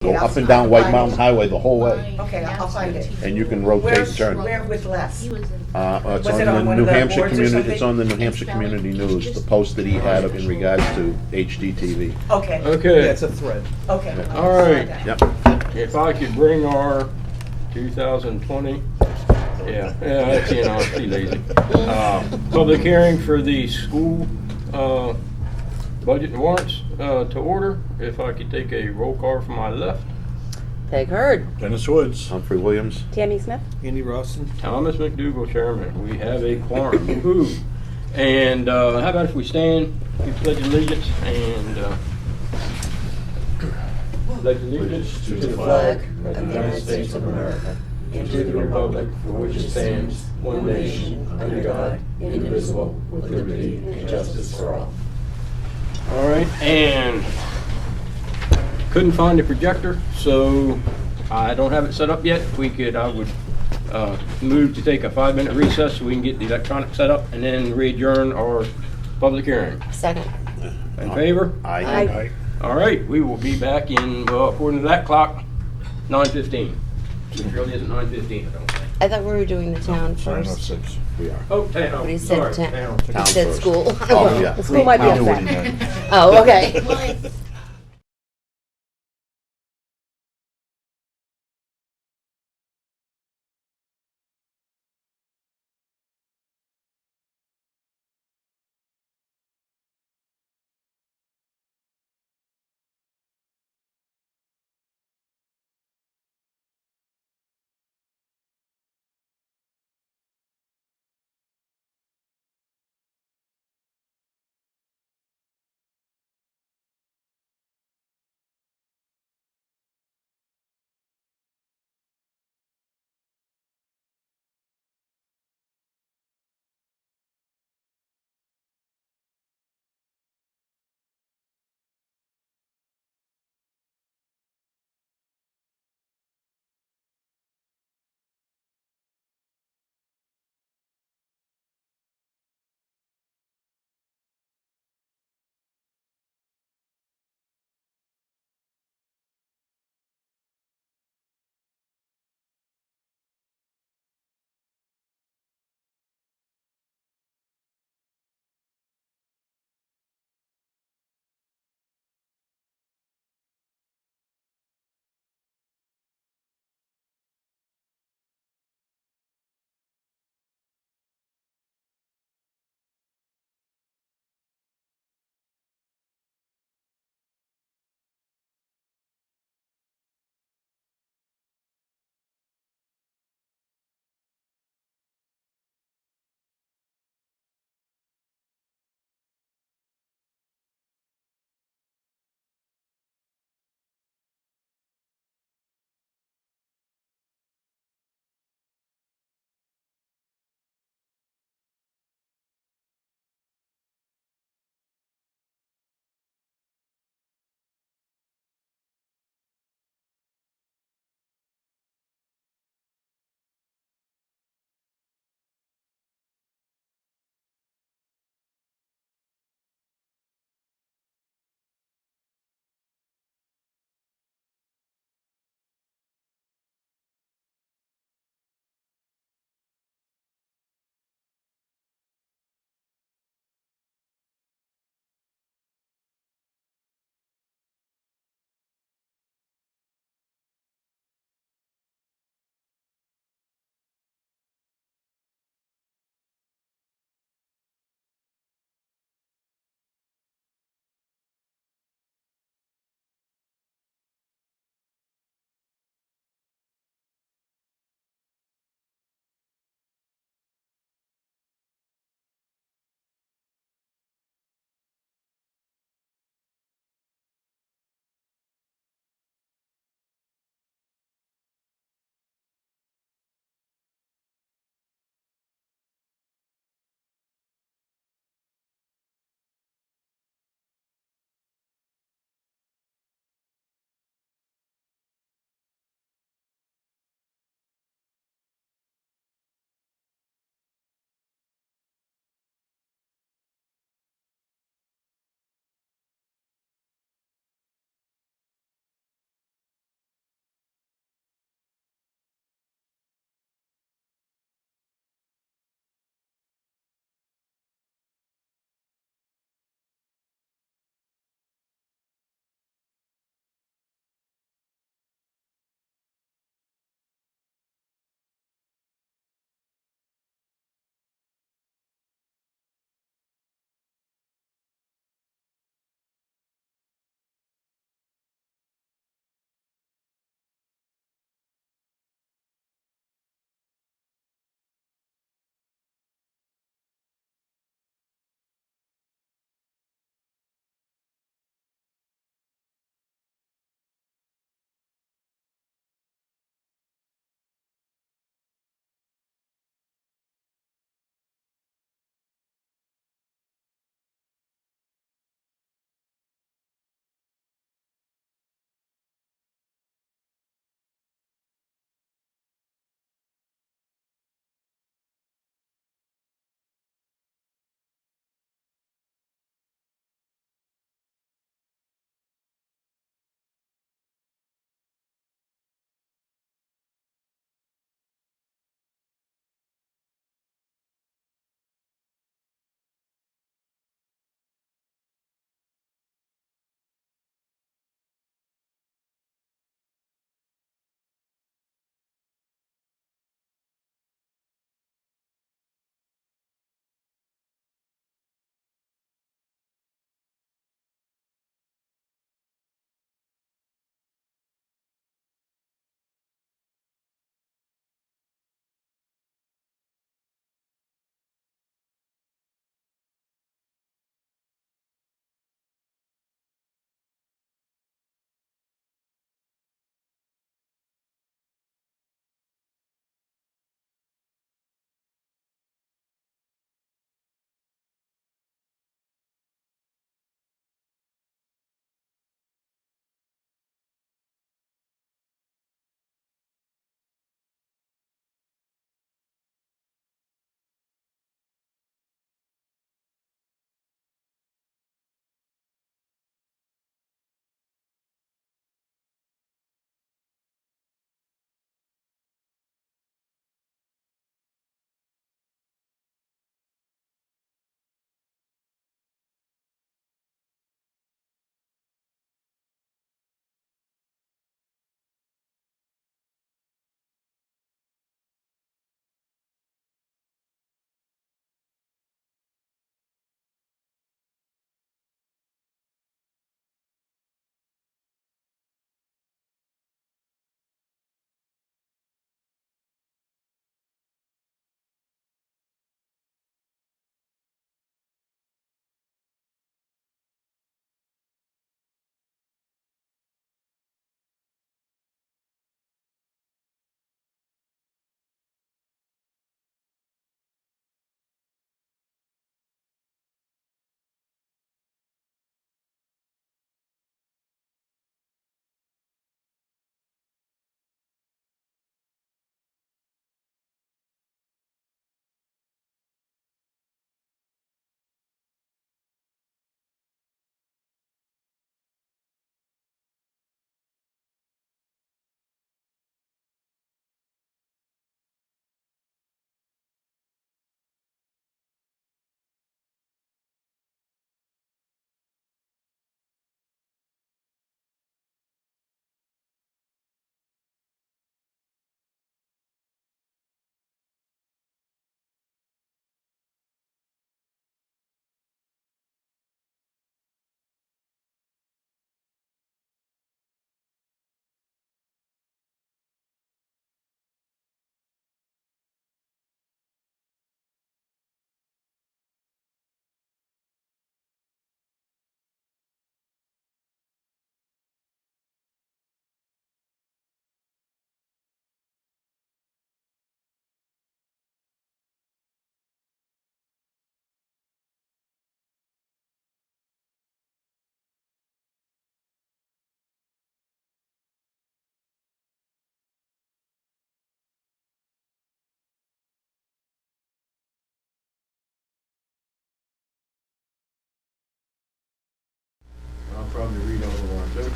Go Yeah, up and down I'll White find Mountain it. Highway the whole way, Okay, I'll find it. and you can rotate and turn. Where with Les? It's Was on it on the one New of the Hampshire boards or community. It's something? on the New Hampshire Community News, the post that he had in regards to HDTV. Okay, Uh, Okay. Yeah, it's a thread. okay. Yeah. All right. Yep. If I could bring our 2020, that's, too lazy. Public hearing for the school, budget and warrants, to order. If I could take a roll call from my left. Peg Heard. Dennis Woods. Humphrey Williams. Tammy Smith. Andy Rosson. Thomas McDougal, Chairman. We have a quorum. Woohoo. And how about if we stand, we pledge allegiance, and pledge allegiance to the flag of the United States of America and to the republic for which it stands, one nation, under God, indivisible, with liberty and justice for all. All right, and couldn't find a projector, so I don't have it set up yet. If we could, I would move to take a 5-minute recess so we can get the electronic set up and then re-adjourn our public hearing. Second. In favor? Aye. All right, we will be back in, according to that clock, 9:15. It really isn't 9:15, I don't think. I thought we were doing the town first. 9:06. We are. Oh, town. But he said Sorry, town. town. He Town said first. school. Oh, yeah. The school might be I knew what he upset. meant. Oh, okay.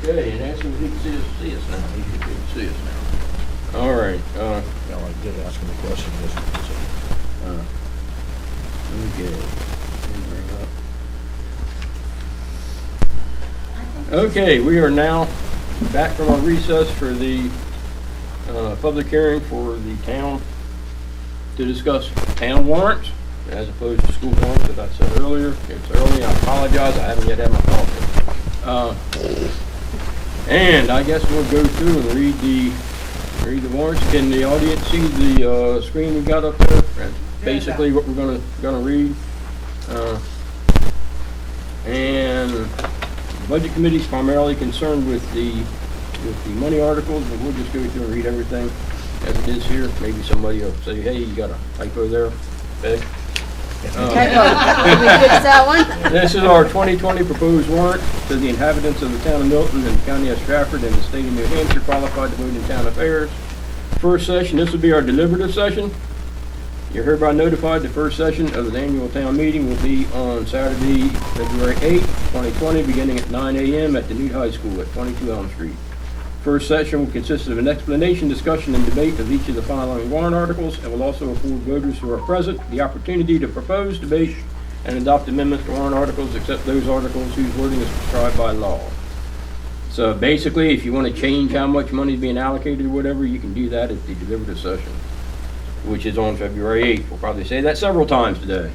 Okay, and ask him if he can see us now. He can see us now. All right, Well, I did ask him a question yesterday. okay. Okay, we are now back from our recess for the public hearing for the town to discuss town warrants as opposed to school warrants, as I said earlier. It's early, I apologize, I haven't yet had my coffee. And I guess we'll go through and read the warrants. Can the audience see the screen we got up there? That's basically what we're gonna read. And the budget committee is primarily concerned with the money articles, but we'll just go through and read everything as it is here. Maybe somebody will say, hey, you got a typo there, Peg. Typo. Did we fix that one? This is our 2020 proposed warrant to the inhabitants of the town of Milton and the county of Stratford and the state of New Hampshire qualified to vote in town affairs. First session, this will be our deliberative session. You're hereby notified the first session of the annual town meeting will be on Saturday, February 8, 2020, beginning at 9 a.m. at the new high school at 22 Elm Street. First session will consist of an explanation, discussion, and debate of each of the following warrant articles and will also afford voters who are present the opportunity to propose, debate, and adopt amendments to warrant articles except those articles whose wording is prescribed by law. So basically, if you want to change how much money is being allocated or whatever, you can do that at the deliberative session, which is on February 8th. We'll probably say that several times today.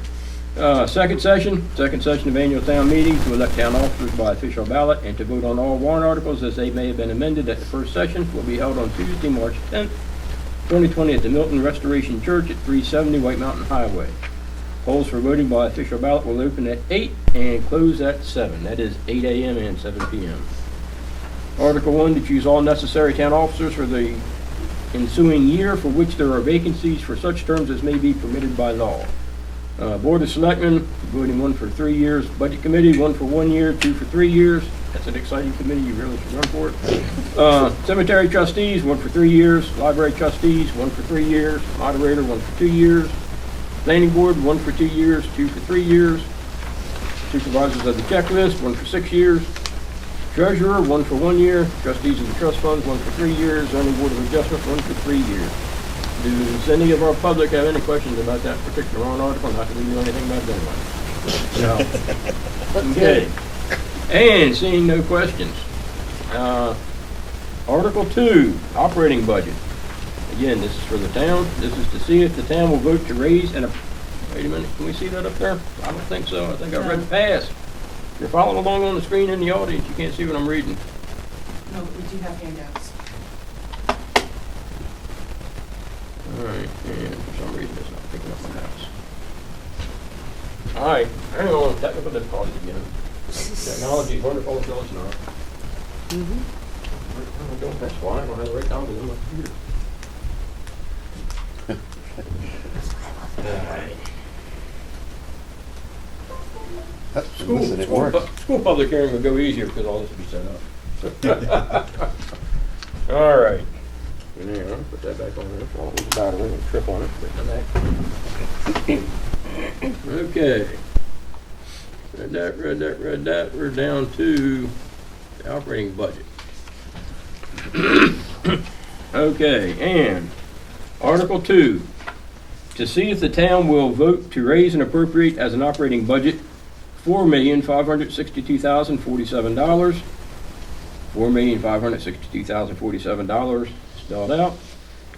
Second session of annual town meeting to elect town officers by official ballot and to vote on all warrant articles as they may have been amended at the first session will be held on Tuesday, March 10th, 2020 at the Milton Restoration Church at 370 White Mountain Highway. Polls for voting by official ballot will open at 8 and close at 7. That is 8 a.m. and 7 p.m. Article 1, to choose all necessary town officers for the ensuing year for which there are vacancies for such terms as may be permitted by law. Board of Selectmen, voting 1 for 3 years. Budget Committee, 1 for 1 year, 2 for 3 years. That's an exciting committee, you really should run for it. Cemetery Trustees, 1 for 3 years. Library Trustees, 1 for 3 years. Moderator, 1 for 2 years. Planning Board, 1 for 2 years, 2 for 3 years. Supervisors of the Checklist, 1 for 6 years. Treasurer, 1 for 1 year. Trustees of the Trust Funds, 1 for 3 years. Zoning Board of Adjustment, 1 for 3 years. Does any of our public have any questions about that particular warrant article? Not that we knew anything about that one. No. Okay. And seeing no questions. Article 2, operating budget. Again, this is for the town. This is to see if the town will vote to raise and... Wait a minute, can we see that up there? I don't think so. I think I read past. If you're following along on the screen in the audience, you can't see what I'm reading. No, we do have handouts. All right, and for some reason it's not picking up my mouse. All right, hang on, technical difficulties again. Technology is wonderful until it's not. That's why I don't have the right numbers on my computer. Listen, it works. School public hearing will go easier because all this will be set up. All right. Yeah, put that back on there. Well, it's about a little trip on it. Put that back. Okay. Read that. We're down to the operating budget. Okay, and Article 2. To see if the town will vote to raise and appropriate as an operating budget $4,562,047. $4,562,047 spelled out,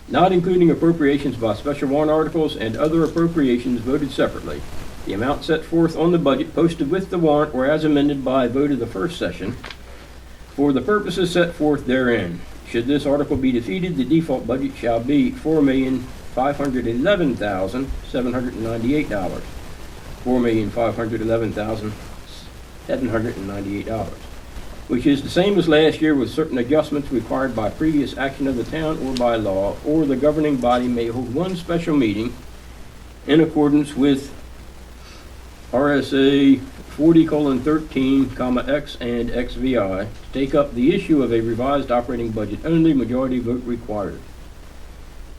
not including appropriations by special warrant articles and other appropriations voted separately. The amount set forth on the budget posted with the warrant or as amended by a vote of the first session for the purposes set forth therein. Should this article be defeated, the default budget shall be $4,511,798. $4,511,798. Which is the same as last year with certain adjustments required by previous action of the town or by law, or the governing body may hold one special meeting in accordance with RSA 40:13, X and XVI to take up the issue of a revised operating budget only, majority vote required.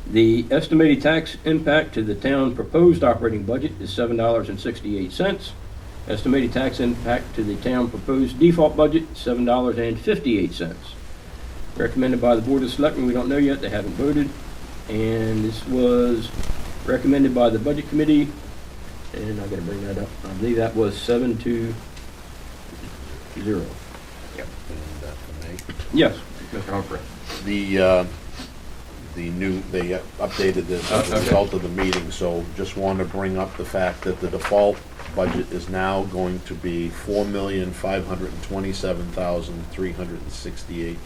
The estimated tax impact to the town proposed operating budget is $7.68. Estimated tax impact to the town proposed default budget, $7.58. Recommended by the Board of Selectmen, we don't know yet, they haven't voted. And this was recommended by the Budget Committee, and I gotta bring that up. I believe that was 7-0. Yep. And, for me. Yes, Mr. Humphrey. They updated this as a Okay. result of the meeting, so just want to bring up the fact that the default budget is now going to be $4,527,368.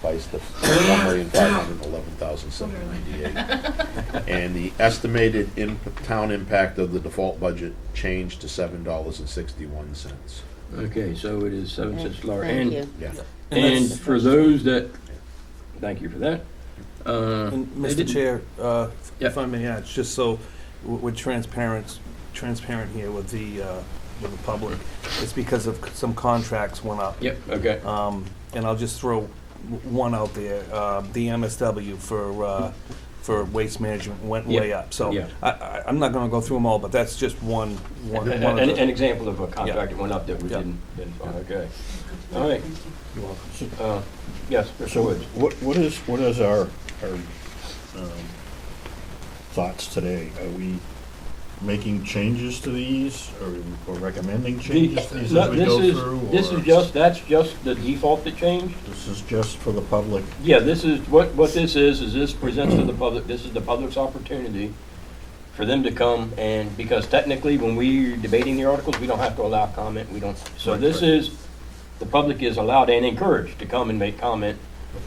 Vice the $1,511,798. And the estimated town impact of the default budget changed to $7.61. Okay, so it is 7 cents lower. Thank And- you. Yeah. And for those that, thank you for that. And they Mr. didn't- Chair, Yeah. if I may add, just so we're transparent here with the public, it's because of some contracts went up. Yep, okay. And I'll just throw one out there, the MSW for waste management went way Yeah. up. So Yeah. I'm not gonna go through them all, but that's just one of An the. example of a contract that went up that we Yeah. didn't follow, okay. All right, You're welcome. yes, Mr. So Woods. what is our thoughts today? Are we making changes to these or recommending changes to these No, as we go through? This or is just, that's just the default that changed. This is just for the public? Yeah, this is, what this is this presents to the public, this is the public's opportunity for them to come and, because technically, when we're debating the articles, we don't have to allow comment, we don't, so Right, this right. is, the public is allowed and encouraged to come and make comment,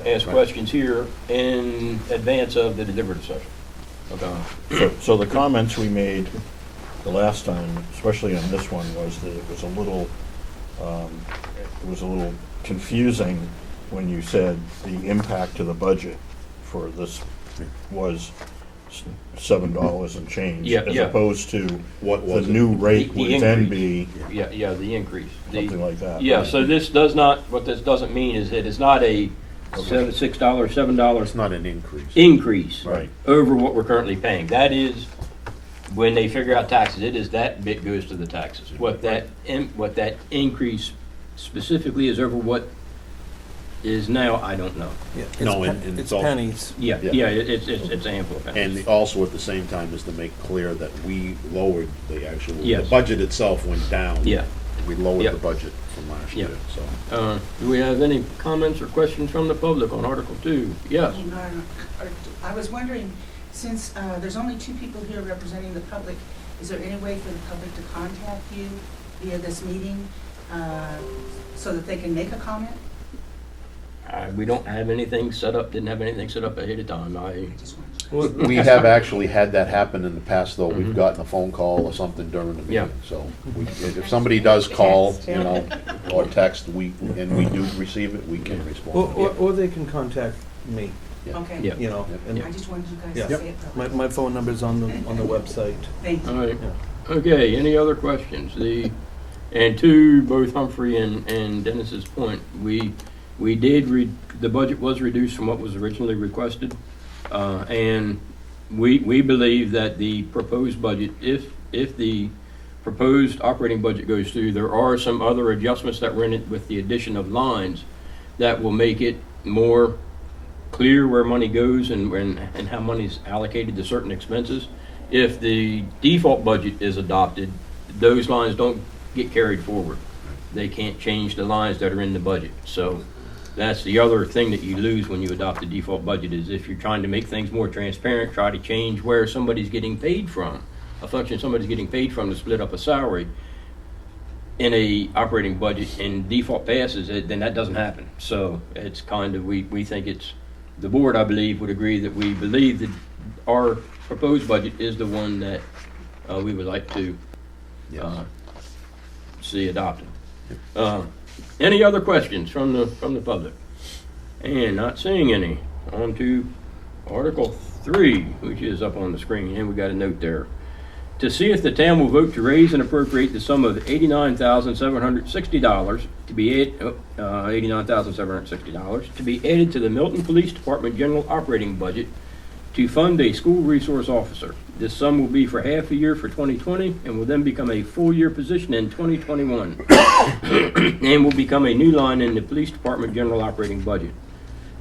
ask Right. questions here in advance of the deliberative session. Okay. So the comments we made the last time, especially on this one, was that it was a little confusing when you said the impact to the budget for this was $7 and change. Yeah, As yeah. opposed to What the was it? new rate The would then increase. be Yeah, the increase. something like that. Yeah, right? so this does not, what this doesn't mean is that it's not a $6, $7 It's not an increase. increase Right. over what we're currently paying. That is, when they figure out taxes, it is that bit goes to the taxes. What that increase specifically is over what is now, I don't know. Yeah, No, it's and it's it's also- pennies. Yeah, Yeah. yeah, it's ample. And also at the same time is to make clear that we lowered the actual, the Yes. budget itself went down. Yeah. We lowered Yep. the budget from last Yep. year, so. Do we have any comments or questions from the public on Article 2? Yes. I was wondering, since there's only two people here representing the public, is there any way for the public to contact you via this meeting so that they can make a comment? We don't have anything set up, didn't have anything set up ahead of time. I just wanted to- We have actually had that happen in the past, though. We've gotten a phone call or something during the Mm-hmm. Yeah. meeting. So if somebody does call, Text, you yeah. know, or text, we do receive it, we can respond. Or they can contact me, Okay. Yeah. you know. and I just wanted you guys Yeah. to say it publicly. My phone number's on the website. Thank you. All right. Yeah. Okay, any other questions? And to both Humphrey and Dennis's point, we did, the budget was reduced from what was originally requested. And we believe that the proposed budget, if the proposed operating budget goes through, there are some other adjustments that were in it with the addition of lines that will make it more clear where money goes and how money's allocated to certain expenses. If the default budget is adopted, those lines don't get carried forward. They can't change the lines that are in the budget. So that's the other thing that you lose when you adopt the default budget, is if you're trying to make things more transparent, try to change where somebody's getting paid from, a function somebody's getting paid from to split up a salary in a operating budget and default passes it, then that doesn't happen. So it's kind of, we think it's, the board, I believe, would agree that we believe that our proposed budget is the one that we would like to Yes. see adopted. Any other questions from the public? And not seeing any. On to Article 3, which is up on the screen, and we got a note there. To see if the town will vote to raise and appropriate the sum of $89,760 to be $89,760 to be added to the Milton Police Department General Operating Budget to fund a school resource officer. This sum will be for half a year for 2020 and will then become a full-year position in 2021 and will become a new line in the police department general operating budget.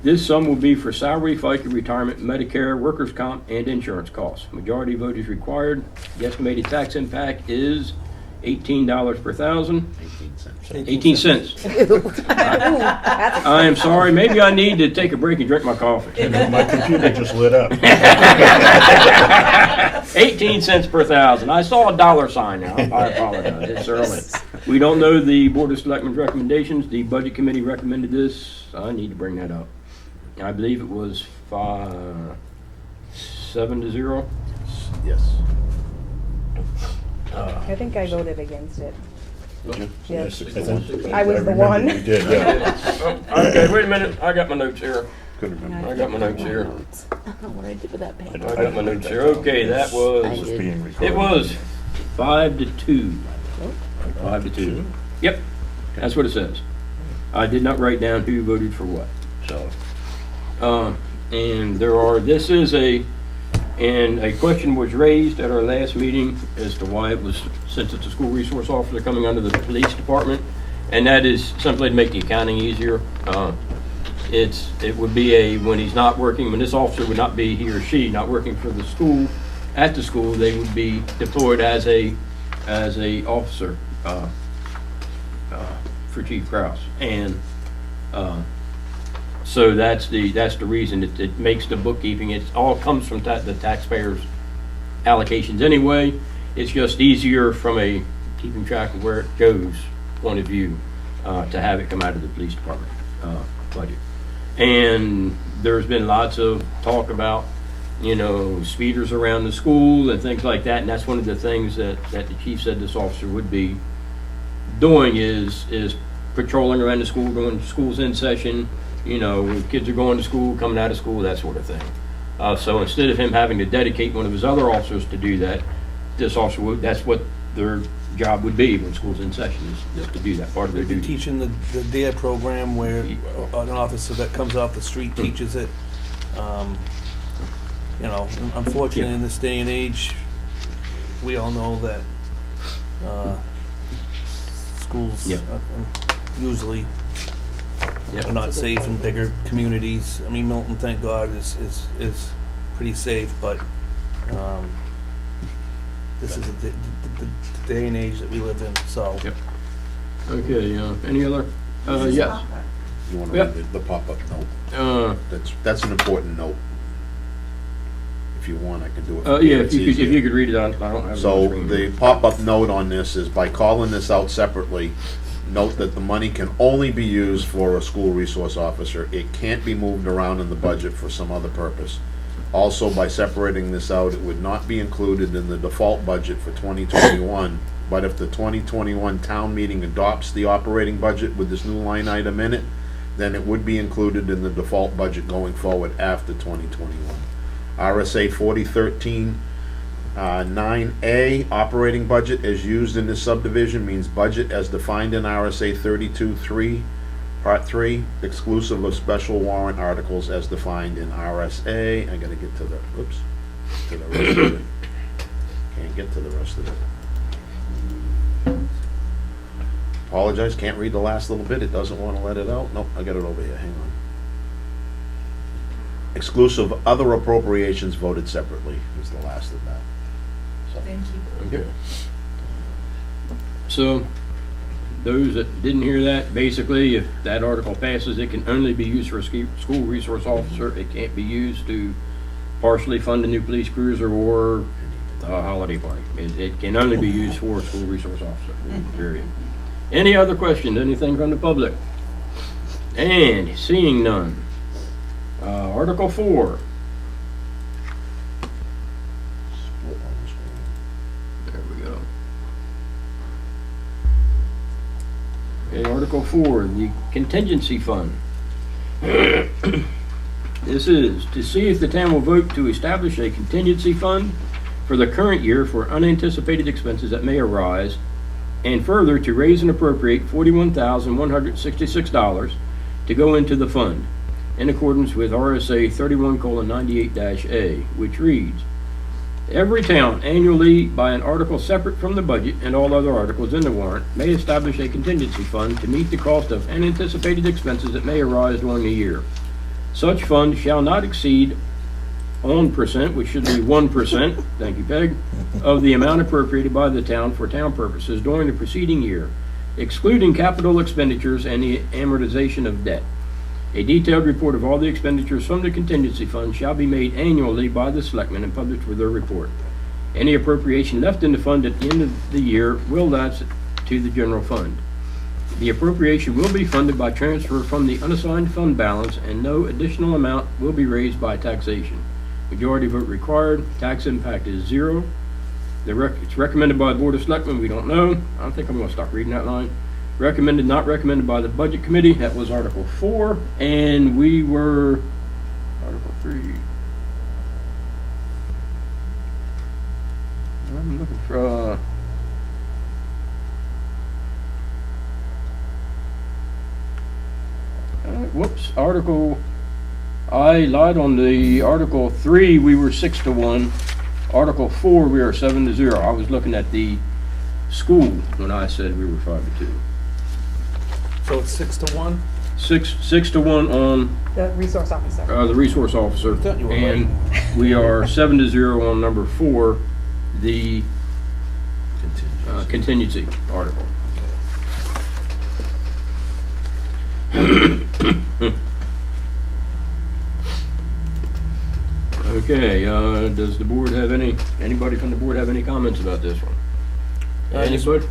This sum will be for salary, FICA, retirement, Medicare, workers' comp, and insurance costs. Majority vote is required. The estimated tax impact is $18 per thousand. 18 cents. I am sorry, maybe I need to take a break and drink my coffee. My computer just lit up. 18 cents per thousand. I saw a dollar sign now. I apologize. It's early. We don't know the Board of Selectmen's recommendations. The Budget Committee recommended this. I need to bring that up. I believe it was 7-0. Yes. I think I voted against it. Did you? Yes. I I was the remember one. you did, yeah. Okay, wait a minute. I got my notes here. Couldn't remember. I got my notes here. I don't know what I did with that paper. I got my notes here. Okay, that was, I It was did. being recorded. it was 5-2. 5-2. Yep, that's what it says. I did not write down who voted for what, so. And a question was raised at our last meeting as to why it was, since it's a school resource officer coming under the police department, and that is simply to make the accounting easier. It would be when he's not working, when this officer would not be, he or she, not working for the school, at the school, they would be deployed as a officer, for Chief Kraus. And, so that's the reason it makes the bookkeeping, it all comes from the taxpayers' allocations anyway. It's just easier from a keeping track of where it goes point of view, to have it come out of the police department, budget. And there's been lots of talk about, speeders around the school and things like that, and that's one of the things that the chief said this officer would be doing is patrolling around the school, going to schools in session, when kids are going to school, coming out of school, that sort of thing. So instead of him having to dedicate one of his other officers to do that, this officer would, that's what their job would be when school's in session, is to do that part of their duty. Teaching the DARE program where an officer that comes off the street teaches it. Unfortunately, in this day and age, we all know that schools Yep. Usually Yep. are not safe in bigger communities. I mean, Milton, thank God, is pretty safe, but this is the day and age that we live in, so. Yep. Okay, any other, yes. You want Yep. to read the pop-up note? That's an important note. If you want, I can do it. for Yeah, It's if you easier. could read it, I don't have it on So screen. the pop-up note on this is, by calling this out separately, note that the money can only be used for a school resource officer. It can't be moved around in the budget for some other purpose. Also, by separating this out, it would not be included in the default budget for 2021, but if the 2021 town meeting adopts the operating budget with this new line item in it, then it would be included in the default budget going forward after 2021. RSA 4013 9A, operating budget as used in this subdivision means budget as defined in RSA 32-3, Part 3, exclusive of special warrant articles as defined in RSA. I gotta get to the, oops, to the rest of it. Can't get to the rest of it. Apologize, can't read the last little bit. It doesn't want to let it out. Nope, I got it over here, hang on. Exclusive other appropriations voted separately is the last of that. So, Thank you. Okay. So, those that didn't hear that, basically, if that article passes, it can only be used for a school resource officer. It can't be used to partially fund a new police cruiser or a holiday party. It can only be used for a school resource officer, period. Any other questions, anything from the public? And seeing none. Article 4. split on the screen. There we go. Okay, Article 4, the contingency fund. This is to see if the town will vote to establish a contingency fund for the current year for unanticipated expenses that may arise, and further to raise and appropriate $41,166 to go into the fund. in accordance with RSA 31:98-A, which reads, every town annually, by an article separate from the budget and all other articles in the warrant, may establish a contingency fund to meet the cost of unanticipated expenses that may arise during the year. Such fund shall not exceed on percent, which should be 1%, thank you, Peg, of the amount appropriated by the town for town purposes during the preceding year, excluding capital expenditures and the amortization of debt. A detailed report of all the expenditures from the contingency fund shall be made annually by the selectmen and published with their report. Any appropriation left in the fund at the end of the year will lapse to the general fund. The appropriation will be funded by transfer from the unassigned fund balance, and no additional amount will be raised by taxation. Majority vote required. Tax impact is 0. It's recommended by the Board of Selectmen. We don't know. I think I'm going to stop reading that line. Recommended, not recommended by the Budget Committee. That was Article 4. And we were Article 3. I'm looking for... whoops, I lied on the Article 3, we were 6-1. Article 4, we are 7-0. I was looking at the school when I said we were 5-2. So it's 6-1? 6-1 on The resource officer. the resource officer. Thought you were And we are 7-0 on number 4, the contingency article. Okay, does the board have anybody from the board have any comments about this one? Anybody?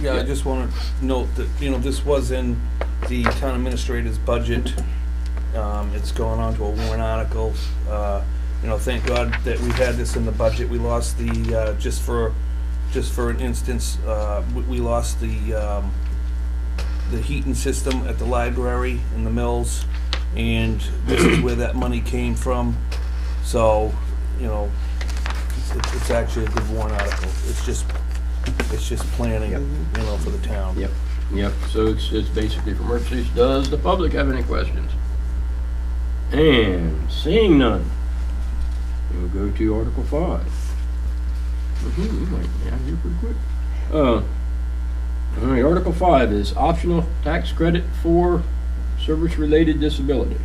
Yeah, I just want to note that, this was in the town administrator's budget. It's going on to a warrant article. Thank God that we had this in the budget. We lost the, just for an instance, we lost the heating system at the library in the mills, and this is where that money came from. So, it's actually a good warrant article. It's just planning, for the town. Yep, so it's basically for emergencies. Does the public have any questions? And seeing none, we'll go to Article 5. We might be out here pretty quick. All right, Article 5 is optional tax credit for service-connected disability.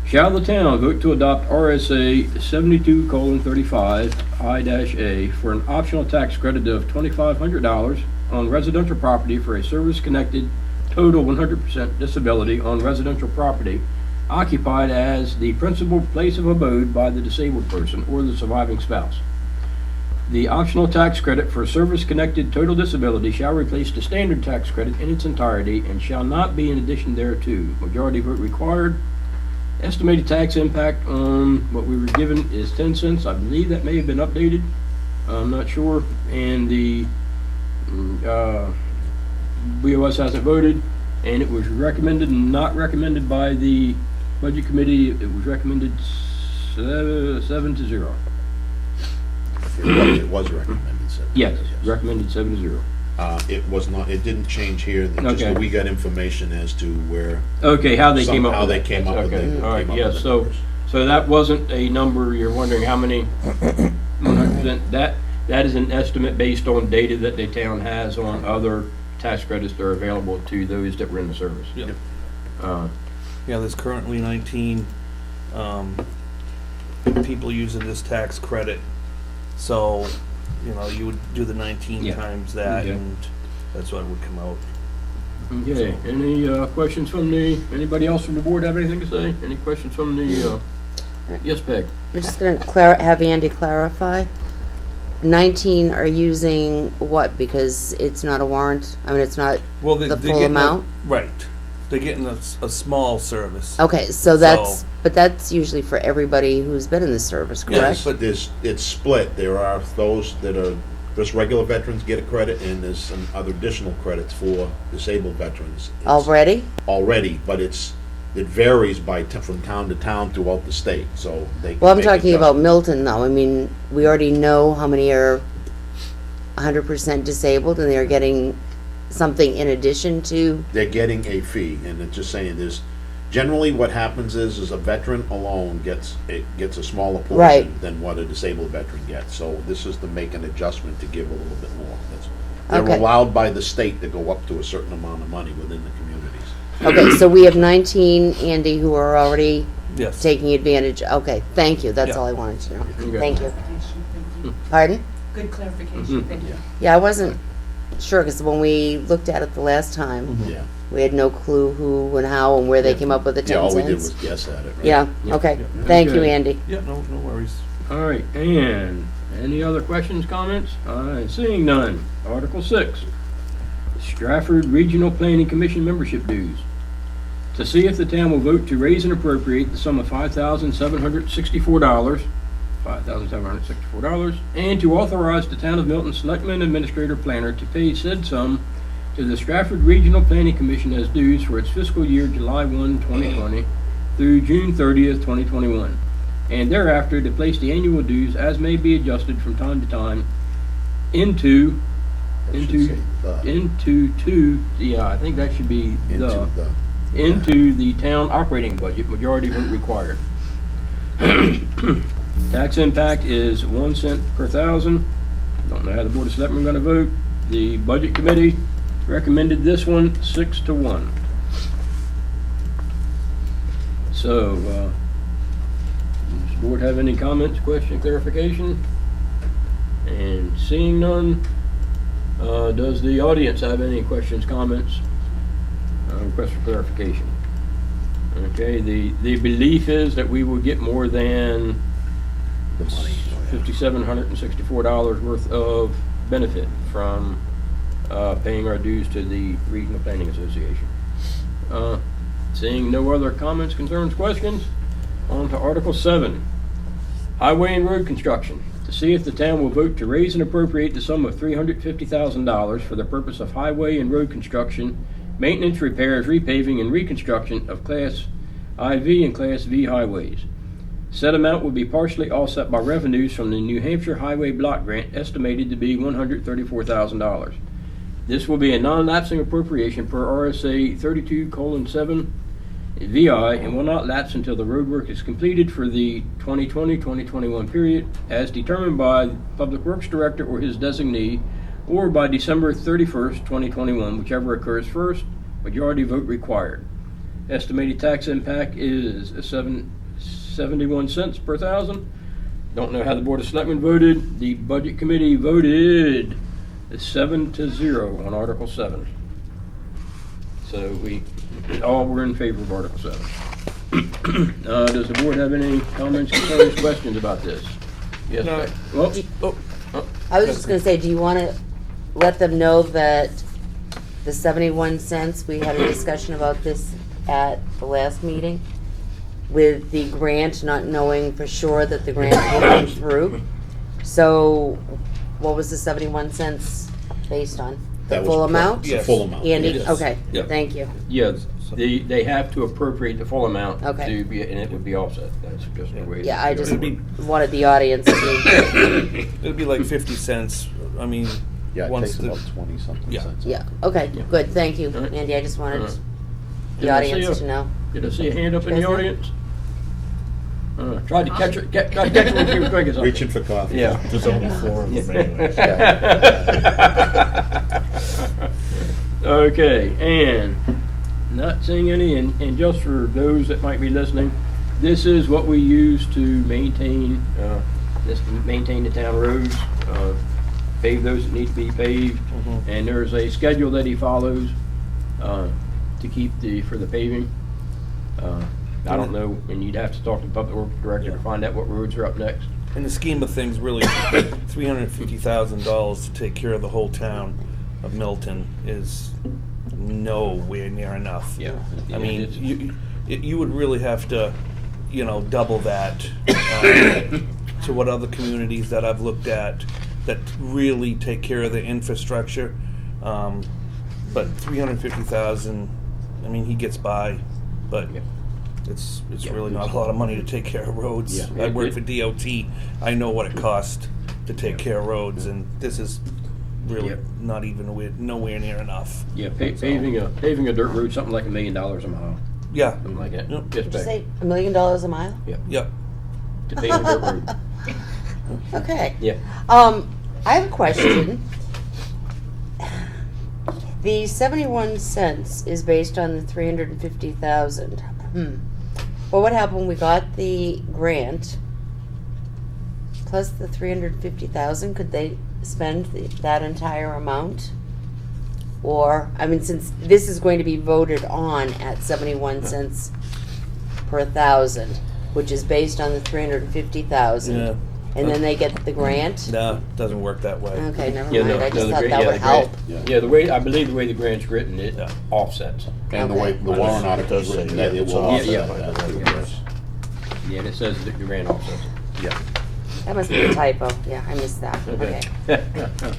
Shall the town vote to adopt RSA 72:35I-A for an optional tax credit of $2,500 on residential property for a service-connected total 100% disability on residential property occupied as the principal place of abode by the disabled person or the surviving spouse. The optional tax credit for service-connected total disability shall replace the standard tax credit in its entirety and shall not be in addition thereto. Majority vote required. Estimated tax impact on what we were given is 10 cents. I believe that may have been updated. I'm not sure. And the BOS hasn't voted. And it was recommended and not recommended by the Budget Committee. It was recommended 7-0. It was recommended 7. Yes, recommended 7-0. It was not, it didn't change here, just Okay. that we got information as to where, Okay, how they came up somehow with they that. came up with Okay, it. all right, yeah, so that wasn't a number, you're wondering how many, 100%, that is an estimate based on data that the town has on other tax credits that are available to those that were in the service. Yep. Uh, Yeah, there's currently 19 people using this tax credit. So, you would do the 19 Yeah. times that, Okay. and that's what would come out. Okay, any questions from anybody else from the board have anything to say? Any questions from the, yes, Peg? I'm just gonna have Andy clarify. 19 are using what, because it's not a warrant? I mean, it's not Well, the they're full getting amount? Right. They're getting a small service. Okay, so but that's usually for everybody who's been in the service, Yes, correct? but it's split. There are those that are, just regular veterans get a credit, and there's some other additional credits for disabled veterans. It's Already? Already, but it varies from town to town throughout the state, so they can Well, I'm make talking about adjustments. Milton, though. I mean, we already know how many are 100% disabled, and they're getting something in addition to, They're getting a fee, and it's just saying Generally, what happens is a veteran alone gets a smaller portion Right. than what a disabled veteran gets. So this is to make an adjustment to give a little bit more. They're Okay. allowed by the state to go up to a certain amount of money within the communities. Okay, so we have 19, Andy, who are already Yes. taking advantage. Okay, thank you. That's Yeah. all I wanted to know. Okay. Thank you. Clarification, thank you. Pardon? Good clarification, thank you. Yeah, I wasn't sure, because when we looked at it the last time, Yeah. we had no clue who and how and where they came up with the 10 Yeah, all cents. we did was guess at it, right? Yeah, Yeah. okay. Yeah. Thank you, Okay. Andy. Yeah, no worries. All right, and any other questions, comments? Seeing none. Article 6, Stratford Regional Planning Commission membership dues. To see if the town will vote to raise and appropriate the sum of $5,764, and to authorize the Town of Milton Selectman Administrator Planner to pay said sum to the Stratford Regional Planning Commission as dues for its fiscal year July 1, 2020 through June 30th, 2021, and thereafter to place the annual dues as may be adjusted from time to time into, I should into, say the. I think that should be Into the. into the town operating budget, majority vote required. Tax impact is 1 cent per thousand. Don't know how the Board of Selectmen are gonna vote. The Budget Committee recommended this one 6-1. So, does the board have any comments, question, clarification? And seeing none, does the audience have any questions, comments? Request for clarification. Okay, the belief is that we will get more than The money. $5,764 worth of benefit from paying our dues to the Regional Planning Association. Seeing no other comments, concerns, questions, on to Article 7, Highway and Road Construction. To see if the town will vote to raise and appropriate the sum of $350,000 for the purpose of highway and road construction, maintenance, repairs, repaving, and reconstruction of Class IV and Class V highways. Said amount will be partially offset by revenues from the New Hampshire Highway Block Grant, estimated to be $134,000. This will be a non-lapsing appropriation per RSA 32:7 VI and will not lapse until the roadwork is completed for the 2020-2021 period, as determined by the Public Works Director or his designee, or by December 31st, 2021, whichever occurs first, majority vote required. Estimated tax impact is 71 cents per thousand. Don't know how the Board of Selectmen voted. The Budget Committee voted 7-0 on Article 7. So we all were in favor of Article 7. Does the board have any comments, concerns, questions about this? Yes, No. Beck. Well, I was just gonna say, do you wanna let them know that the 71 cents, we had a discussion about this at the last meeting? With the grant, not knowing for sure that the grant will come through. So, what was the 71 cents based on? The That was full pro- amount? The Yes. full amount. Andy, Yes. okay, Yep. thank you. yes, they have to appropriate the full amount Okay. to be, and it would be offset. That's just the way. Yeah, I just It'd be- wanted the audience to, It'd be like 50 cents. I mean, Yeah, it once takes the, about 20-something Yeah. cents. yeah, okay, Yeah. good, thank you, All right. Andy, I just wanted All right. the Did I see audience a- to know. Did I see a hand up in the Yes, sir. audience? Tried to catch it, tried to catch it when she was quick as I. Reaching for coffee. Yeah. There's only 4 of them anyways. Okay, and not seeing any, and just for those that might be listening, this is what we use to maintain, maintain the town roads, pave those that need to be paved, and there's a schedule that he follows, to keep for the paving. I don't know, and you'd have to talk to the public works director to find out what roads are up next. in the scheme of things, really, $350,000 to take care of the whole town of Milton is nowhere near enough. Yeah. I mean, It's- you would really have to, double that to what other communities that I've looked at that really take care of the infrastructure. But 350,000, I mean, he gets by, but Yeah. it's really not a lot of money to take care of roads. Yeah. I work for DOT. I know what it costs to take care of roads, and this is really Yeah. not even nowhere near enough. Yeah, paving a dirt road, something like $1 million a mile. Yeah, something like that. Yep. Just Did you back say $1 million a mile? yep. to pay the dirt road. Okay. Yeah. I have a question. The 71 cents is based on the 350,000. Well, what happened? We got the grant plus the 350,000. Could they spend that entire amount? Or, I mean, since this is going to be voted on at 71 cents per thousand, which is based on the 350,000. Yeah. And then they get the grant? No, doesn't work that way. Okay, never Yeah, mind. no, I no, just the thought grant- that yeah, would the grant- help. Yeah, the way, I believe the way the grant's written, it Yeah. offsets. And the way, the warrant article Does is say written, that it it's will offset offset by that. the Yes. Yeah, and it says that the grant offsets it. Yeah. That must be a typo. Yeah, I missed that. Okay.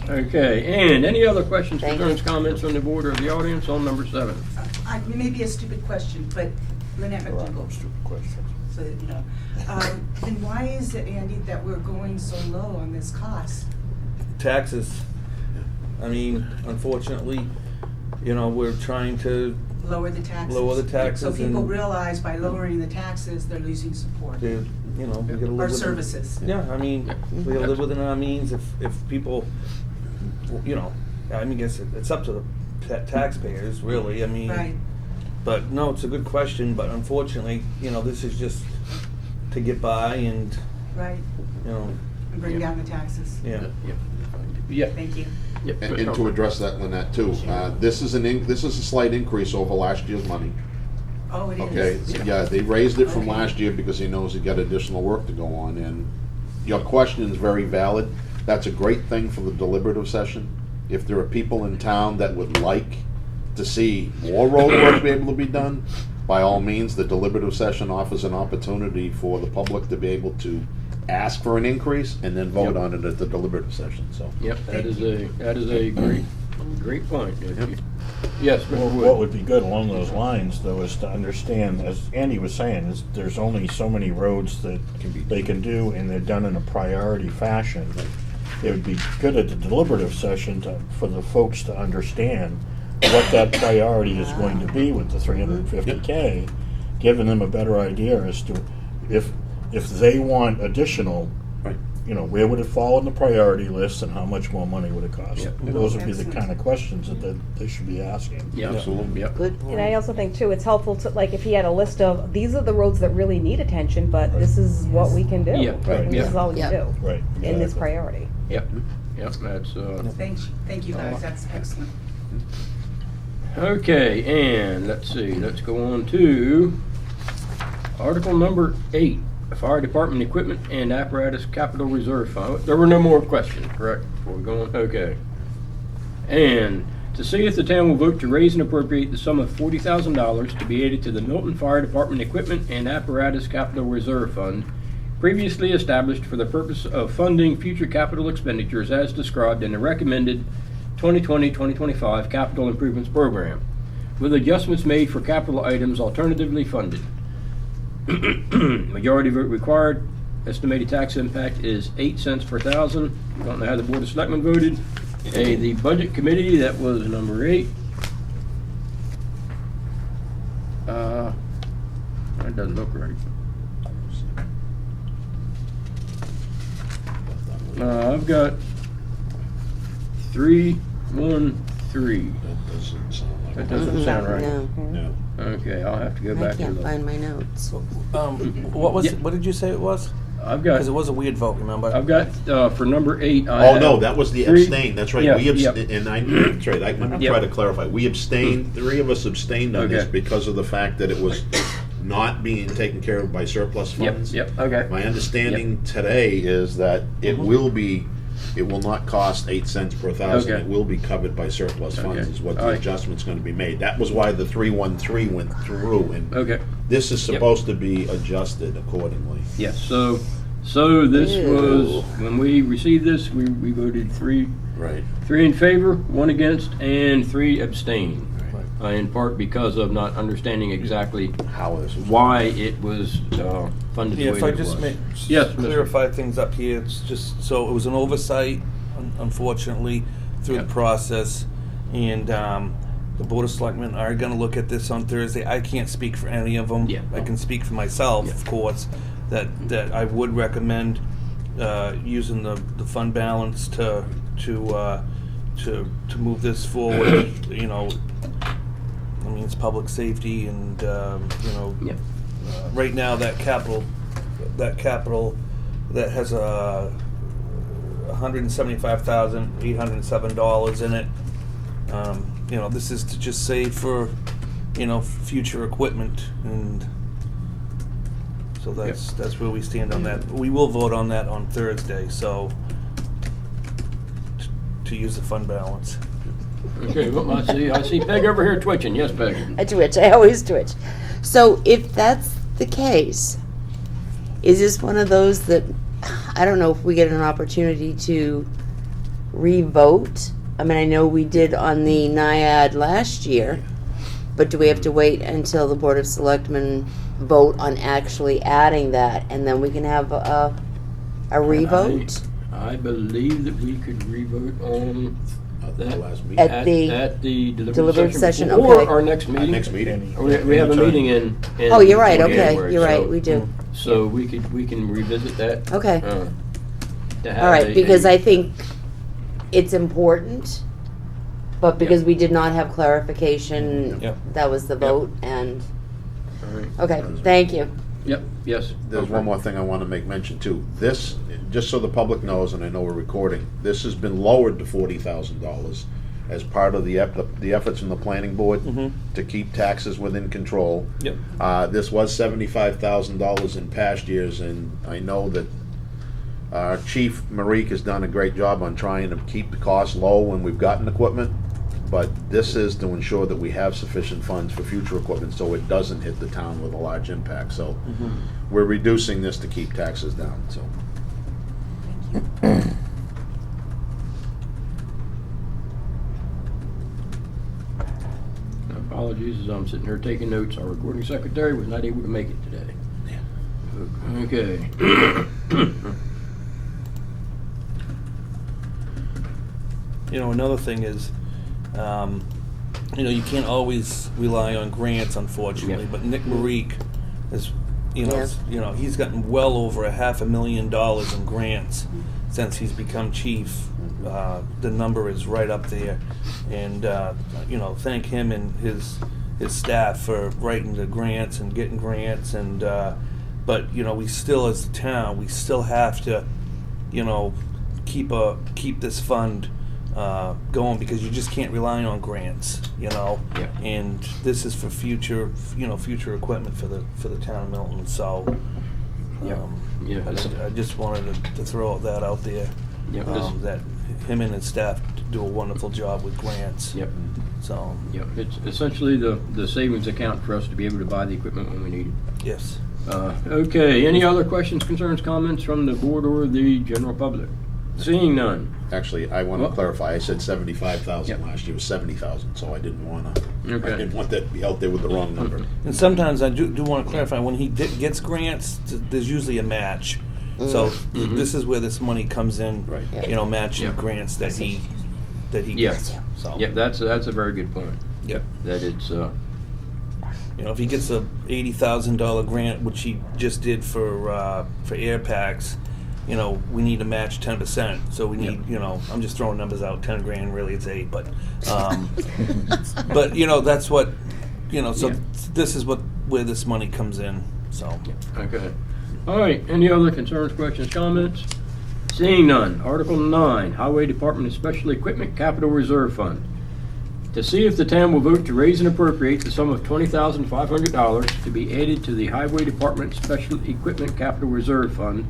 Okay, and any other questions, Thank concerns, you. comments from the board or the audience on number 7? It may be a stupid question, but Lynette There are no McDougal, stupid questions. so that you know. Then why is it, Andy, that we're going so low on this cost? Taxes. I mean, unfortunately, you know, we're trying to, Lower the taxes? Lower the taxes So people and- realize by lowering the taxes, they're losing support. you know, we gotta live Or within- services. Yeah, I mean, we gotta live within our means. If people, you know, I mean, I guess it's up to the taxpayers, really. I mean, Right, but no, it's a good question. But unfortunately, you know, this is just to get by, and right, you know, and bring down the taxes. yeah. Yeah. Thank you. Yeah. And to address that, Lynette, too, this is this is a slight increase over last year's money. Oh, it is. Okay, so, yeah, they raised it from last year because he knows he got additional work to go on, and your question is very valid. That's a great thing for the deliberative session. If there are people in town that would like to see more road work be able to be done, by all means, the deliberative session offers an opportunity for the public to be able to ask for an increase and then vote on it at the deliberative session, so. Yep, that is a great point. Yes, Mr. Well, Wood. what would be good along those lines, though, is to understand, as Andy was saying, is there's only so many roads that they can do, and they're done in a priority fashion. It would be good at the deliberative session for the folks to understand what that priority is going to be with the 350K, giving them a better idea as to if they want additional, Right. you know, where would it fall in the priority list and how much more money would it cost? Yep. Those would be the Excellent. kind of questions that they should be asking. Yeah, Absolutely. Yep. Good And I point. also think too, it's helpful to, like, if he had a list of, these are the roads that really need attention, but this is what we can do. Yeah, right, And this is yeah. all we can Yeah. do Right. in this exactly. priority. Yep, yep, that's, Thank you guys, that's excellent. okay, and let's see, let's go on to Article number 8, Fire Department Equipment and Apparatus Capital Reserve Fund. There were no more questions, correct? Before we go on, okay. And to see if the town will vote to raise and appropriate the sum of $40,000 to be added to the Milton Fire Department Equipment and Apparatus Capital Reserve Fund, previously established for the purpose of funding future capital expenditures as described in the recommended 2020-2025 Capital Improvements Program, with adjustments made for capital items alternatively funded. Majority vote required. Estimated tax impact is 8 cents per thousand. Don't know how the Board of Selectmen voted. The Budget Committee, that was number 8. That doesn't look right. I've got 313. That doesn't sound like. That doesn't sound right. No, No. Okay, I'll have to go I back to can't the. find my notes. What was? Yeah. What did you say it was? I've got. Because it was a weird vote. Remember? I've got for number 8. Oh, no, that was the three- abstain, that's right. Yeah, We yep. and that's right, let me Yep. try to clarify. We abstained, 3 of us abstained on this Okay. because of the fact that it was not being taken care of by surplus Yep. funds. Yep. Okay. My understanding today is that it will not cost 8 cents per thousand. Okay. It will be covered by surplus funds Okay. is what All the right. adjustment's gonna be made. That was why the 313 went through, and Okay. this is Yep. supposed to be adjusted accordingly. Yes. So this was when we received this. We voted 3 Right. in favor, 1 against, and 3 abstained. In part because of not understanding exactly How this was. why it was funded Yeah, the if way I it just was. may Yes, Mr. clarify things up here, it's just, so it was an oversight, unfortunately, through Yep. the process, and the Board of Selectmen are gonna look at this on Thursday. I can't speak for any of them. Yeah. I can speak for myself, Yeah. of course, that I would recommend using the fund balance to move this forward. You know, I mean, it's public safety and, you know, Yep. right now that capital that has $175,807 in it. You know, this is to just save for, you know, future equipment, and so that's where we stand on that. We will vote on that on Thursday, so to use the fund balance. Okay, well, I see Peg over here twitching. Yes, Peg. I twitch. I always twitch. So if that's the case, is this one of those that, I don't know if we get an opportunity to re-vote? I mean, I know we did on the NIAID last year, but do we have to wait until the Board of Selectmen vote on actually adding that, and then we can have a re-vote? I believe that we could re-vote on At the last meeting. At the at the deliberative session, before okay. our next meeting. Next meeting. We have a meeting in Oh, you're right, okay, January, you're right, so- we do. So we can revisit that. Okay. To have All right, a- because I think it's important, but because we did not have clarification, Yep. that was the vote, and, All right. okay, thank you. Yep, yes. There's one more thing I want to make mention too. This, just so the public knows, and I know we're recording, this has been lowered to $40,000 as part of the efforts from the planning board to keep taxes within control. Yep. This was $75,000 in past years, and I know that Chief Marique has done a great job on trying to keep the costs low when we've gotten equipment. But this is to ensure that we have sufficient funds for future equipment so it doesn't hit the town with a large impact. So we're reducing this to keep taxes down, so. Apologies, as I'm sitting here taking notes, our recording secretary was not able to make it today. Okay. You know, another thing is, you know, you can't always rely on grants, unfortunately. Yeah. But Nick Marique is, you know, Yeah. he's gotten well over $500,000 in grants since he's become chief. The number is right up there, and you know, thank him and his staff for writing the grants and getting grants. And but you know, we still, as a town, we still have to, you know, keep this fund going, because you just can't rely on grants, you know. Yeah. And this is for future, you know, future equipment for the town of Milton. So, Yeah. Yeah. I just wanted to throw that out there. Yep. That him and his staff do a wonderful job with grants. Yep. So, Yep. It's essentially the savings account for us to be able to buy the equipment when we need it. yes. Okay, any other questions, concerns, comments from the board or the general public? Seeing none. Actually, I want to Well- clarify, I said 75,000 Yep. last year, it was 70,000, so I didn't want to, I Okay. didn't want that to be out there with the wrong number. And sometimes I do want to clarify, when he gets grants, there's usually a match. So this is where this money comes in, Right. you know, matching Yeah. grants that he Yeah. gets. So, Yep, that's a very good point. yep. That it's, You know, if he gets a $80,000 grant, which he just did for air packs, you know, we need to match 10%. So we need, you know, I'm just throwing numbers out, 10 grand, really it's 8, but, but you know, that's what, you know, so Yeah. this is where this money comes in, so. okay. All right, any other concerns, questions, comments? Seeing none. Article 9, Highway Department of Special Equipment Capital Reserve Fund. To see if the town will vote to raise and appropriate the sum of $20,500 to be added to the Highway Department Special Equipment Capital Reserve Fund,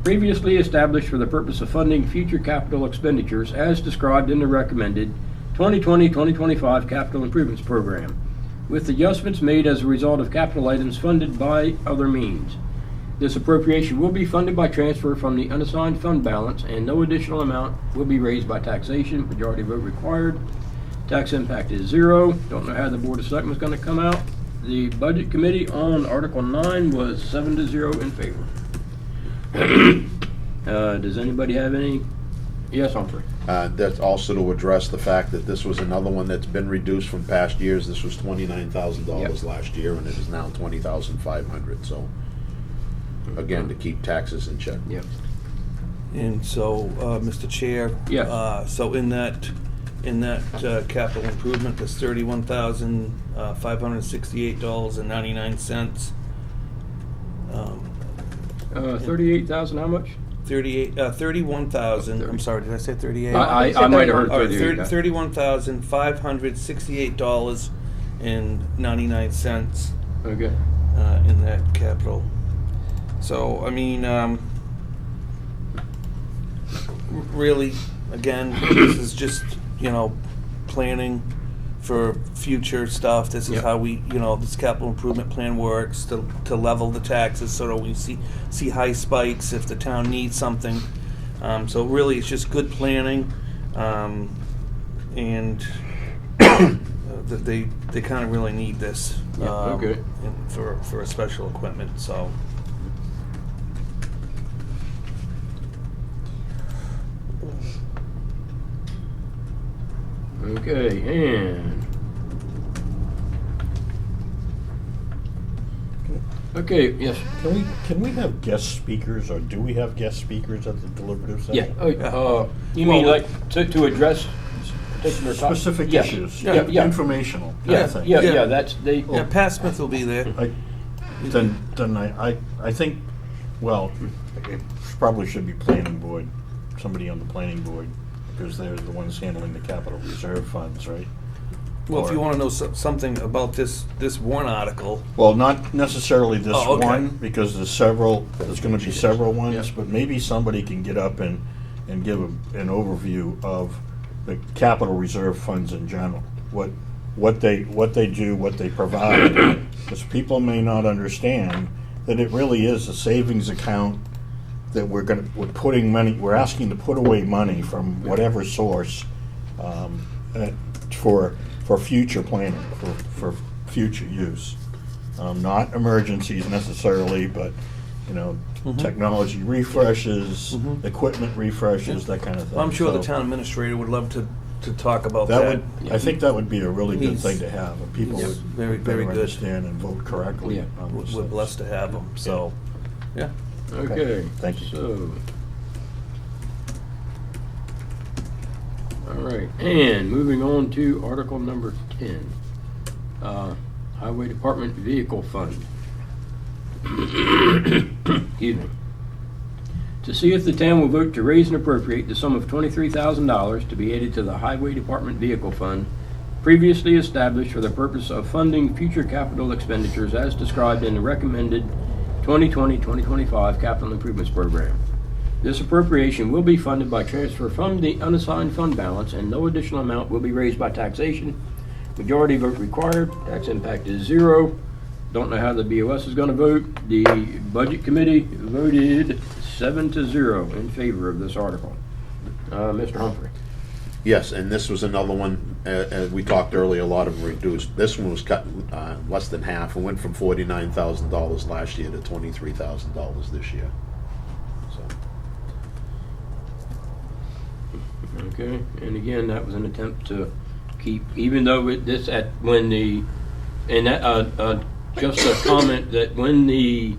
previously established for the purpose of funding future capital expenditures as described in the recommended 2020-2025 Capital Improvements Program, with adjustments made as a result of capital items funded by other means. This appropriation will be funded by transfer from the unassigned fund balance, and no additional amount will be raised by taxation. Majority vote required. Tax impact is 0. Don't know how the Board of Selectmen is going to come out. The Budget Committee on Article 9 was 7-0 in favor. Does anybody have any Yes, Humphrey. That's also to address the fact that this was another one that's been reduced from past years. This was $29,000 last year, and it is now $20,500, so, again, to keep taxes in check. Yep. And so, Mr. Chair. Yes. So in that capital improvement, there's $31,568.99. 38,000, how much? 31,000, I'm sorry, did I say 38? I might have heard All right, 38. $31,568.99 Okay. in that capital. So, I mean, really, again, this is just, planning for future stuff. This is Yep. how we, this capital improvement plan works to level the taxes so that we see high spikes if the town needs something. So really, it's just good planning, and that they kind of really need this. Yeah, okay. For a special equipment, so. Okay, and. Okay, yes. Can we have guest speakers, or do we have guest speakers at the deliberative session? Yeah, you mean like to address particular topics? Specific Yeah. issues, Yeah. informational kind Yeah, of thing. yeah, that's, they, Yeah, Pat Smith will be there. Then I think, well, it probably should be planning board, somebody on the planning board, because they're the ones handling the capital reserve funds, right? Well, if you want to know something about this warrant article, Well, not necessarily this Oh, okay. one, because there's gonna be several ones, but maybe somebody can get up and give an overview of the capital reserve funds in general. What they do, what they provide, because people may not understand that it really is a savings account that we're putting money, we're asking to put away money from whatever source, for future planning, for future use. Not emergencies necessarily, but, technology refreshes, equipment refreshes, that kind of thing. I'm sure the So town administrator would love to talk about That that. would, I think that would be a really good He's- thing to have, and people he's would very, very better good. understand and vote correctly Yeah. on those We're things. blessed to have him, so, yeah. okay. Thank you. So. All right, and moving on to Article number 10, Highway Department Vehicle Fund. Excuse me. To see if the town will vote to raise and appropriate the sum of $23,000 to be added to the Highway Department Vehicle Fund previously established for the purpose of funding future capital expenditures as described in the recommended 2020-2025 Capital Improvements Program. This appropriation will be funded by transfer from the unassigned fund balance, and no additional amount will be raised by taxation. Majority vote required. Tax impact is 0. Don't know how the BOS is going to vote. The Budget Committee voted 7-0 in favor of this article. Mr. Humphrey. Yes, and this was another one, as we talked earlier, a lot of them reduced. This one was cut less than half, and went from $49,000 last year to $23,000 this year. So, Okay, and again, that was an attempt to keep, even though just a comment that when the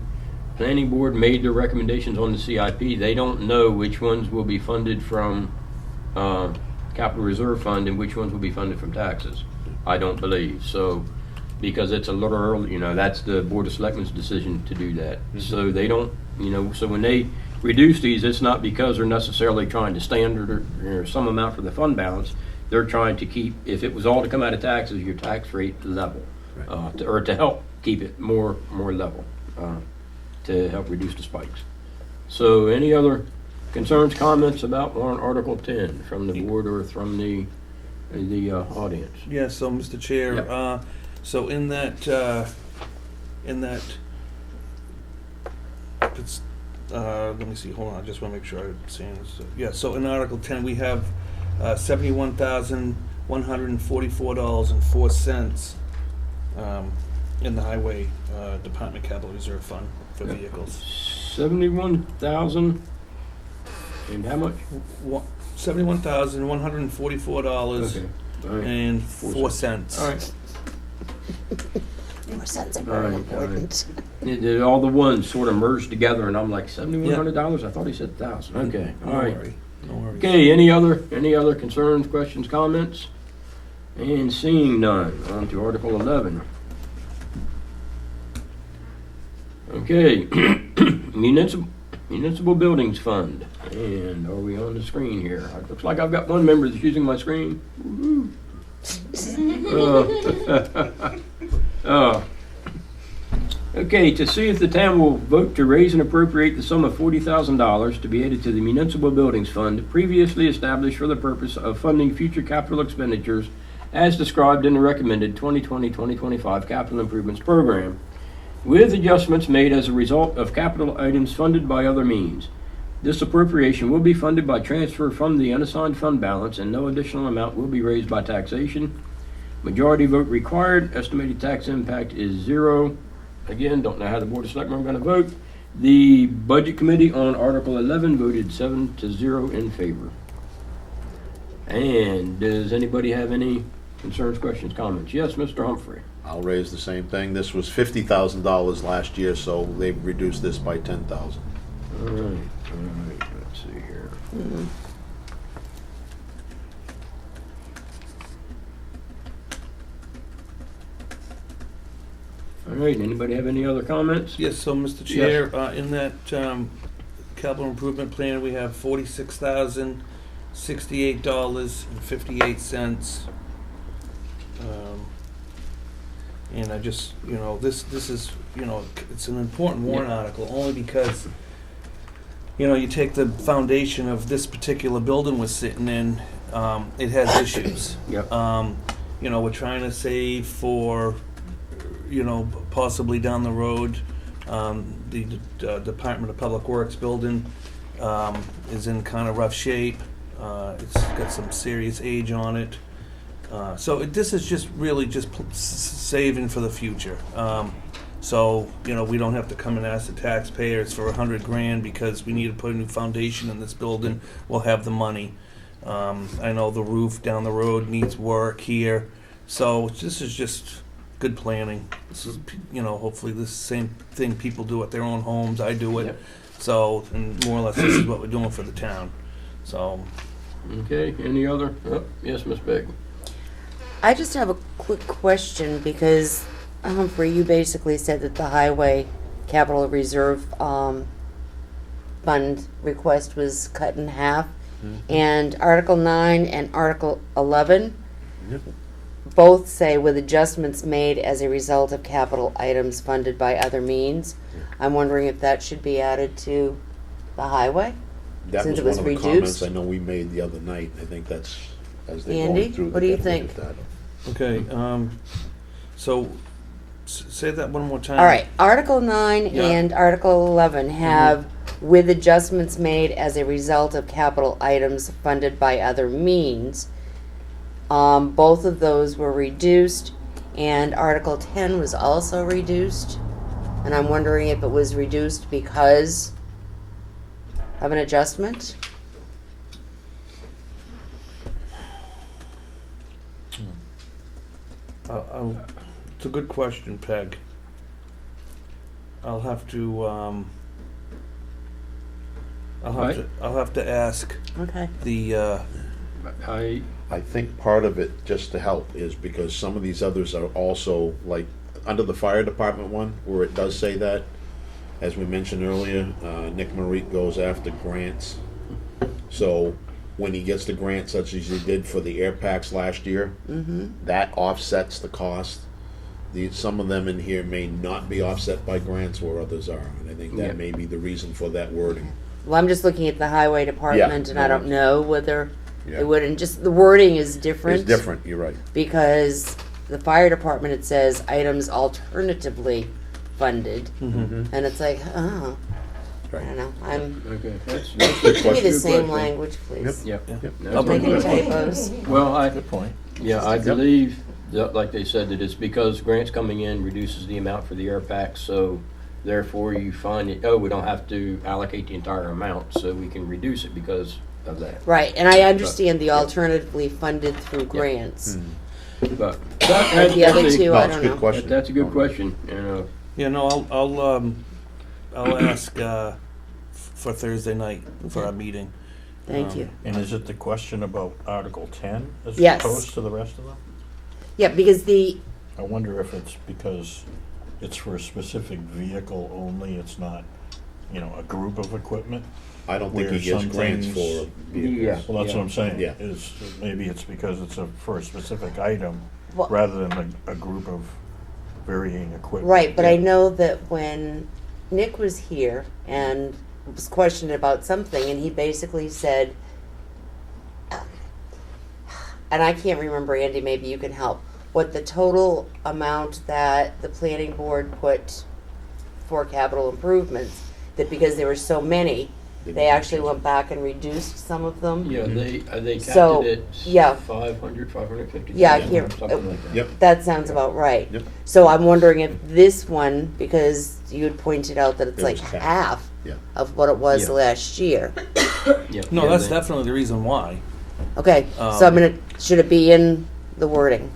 planning board made their recommendations on the CIP, they don't know which ones will be funded from capital reserve fund and which ones will be funded from taxes. I don't believe, so, because it's a little early, that's the Board of Selectmen's decision to do that. So they don't, so when they reduce these, it's not because they're necessarily trying to standard or some amount for the fund balance. They're trying to keep, if it was all to come out of taxes, your tax rate level, or to help keep it more level, to help reduce the spikes. So any other concerns, comments about warrant Article 10 from the board or from the audience? Yeah, so Mr. Chair, Yep. so in that, it's, let me see, hold on, I just want to make sure I'm saying this. Yeah, so in Article 10, we have $71,144.04 in the Highway Department Capital Reserve Fund for vehicles. 71,000 and how much? $71,144 Okay. All right. and 4 cents. All right. More sense are All very right, important. All the ones sort of merged together, and I'm like, $7,100? I thought he said 1,000. Okay, all No right. worry. No worries. Okay, any other concerns, questions, comments? And seeing none, on to Article 11. Okay, Municipal Buildings Fund. And are we on the screen here? It looks like I've got one member that's using my screen. Woo-hoo. Okay, to see if the town will vote to raise and appropriate the sum of $40,000 to be added to the Municipal Buildings Fund previously established for the purpose of funding future capital expenditures as described in the recommended 2020-2025 capital improvements program, with adjustments made as a result of capital items funded by other means. This appropriation will be funded by transfer from the unassigned fund balance, and no additional amount will be raised by taxation. Majority vote required. Estimated tax impact is 0. Again, don't know how the Board of Selectmen are going to vote. The Budget Committee on Article 11 voted 7-0 in favor. And does anybody have any concerns, questions, comments? Yes, Mr. Humphrey. I'll raise the same thing. This was $50,000 last year, so they've reduced this by $10,000. All right, let's see here. All right, anybody have any other comments? Yes, so Mr. Chair, in that capital improvement plan, we have $46,068.58. And I just, this is, it's an important warrant article, only because, you take the foundation of this particular building we're sitting in, it has issues. Yep. We're trying to save for, possibly down the road, the Department of Public Works building is in kind of rough shape. It's got some serious age on it. So this is just really just saving for the future. So, we don't have to come and ask the taxpayers for $100,000 because we need to put a new foundation in this building. We'll have the money. I know the roof down the road needs work here. So this is just good planning. This is, hopefully the same thing people do at their own homes. I do it. Yep. So, and more or less this is what we're doing for the town. So. Okay, any other? Yes, Ms. Begg. I just have a quick question because, Humphrey, you basically said that the highway capital reserve fund request was cut in half. And Article 9 and Article 11 Yep. both say with adjustments made as a result of capital items funded by other means. I'm wondering if that should be added to the highway? That Since was it one was of the comments reduced? I know we made the other night. I think that's, as they're Andy, going through. what do you they're looking think? at that. Okay, so say that one more time. All right, Article 9 Yeah. and Article 11 have with adjustments made as a result of capital items funded by other means. Both of those were reduced, and Article 10 was also reduced. And I'm wondering if it was reduced because of an adjustment? It's a good question, Peg. I'll have to, I'll have to ask Okay. the, I think part of it, just to help, is because some of these others are also, like, under the fire department one, where it does say that, as we mentioned earlier, Nick Marie goes after grants. So when he gets the grant such as he did for the air packs last year, that offsets the cost. Some of them in here may not be offset by grants where others are, and I think Yeah. that may be the reason for that wording. Well, I'm just looking at the highway department, and I don't know whether Yeah. it wouldn't, just the wording is different. It's different, you're right. Because the fire department, it says items alternatively funded, and it's like, oh, I don't know, Okay, that's Good give me the question. same language, please. Yep. Yep. No, I'll bring Making it up. typos. Well, Good point. I believe, that, like they said, that it's because grants coming in reduces the amount for the air packs, so therefore you find it, we don't have to allocate the entire amount, so we can reduce it because of that. Right, and I understand the alternatively funded through grants. But But the other two, No, I it's a don't good know. question. That's a good question, and, Yeah, no, I'll ask, for Thursday night for our meeting. Thank you. And is it the question about Article 10 as Yes. opposed to the rest of them? Yeah, because I wonder if it's because it's for a specific vehicle only, it's not, a group of equipment? I don't think he Where gets some grants things- for vehicles. Well, that's what I'm saying. Yeah. Is, maybe it's because it's for a specific item, Well- rather than a group of varying equipment. Right, but I know that when Nick was here and was questioned about something, and he basically said, and I can't remember, Andy, maybe you can help, what the total amount that the planning board put for capital improvements, that because there were so many, they actually went back and reduced some of them. yeah, they So, capped it yeah. at 500, 550. Yeah, I can't- Something like that. Yep. That sounds about right. Yep. So I'm wondering if this one, because you had pointed out that it's It like was capped. half Yeah. of what it was Yeah. last year. Yeah, No, yeah, that's they- definitely the reason why. Okay, so I'm gonna, should it be in the wording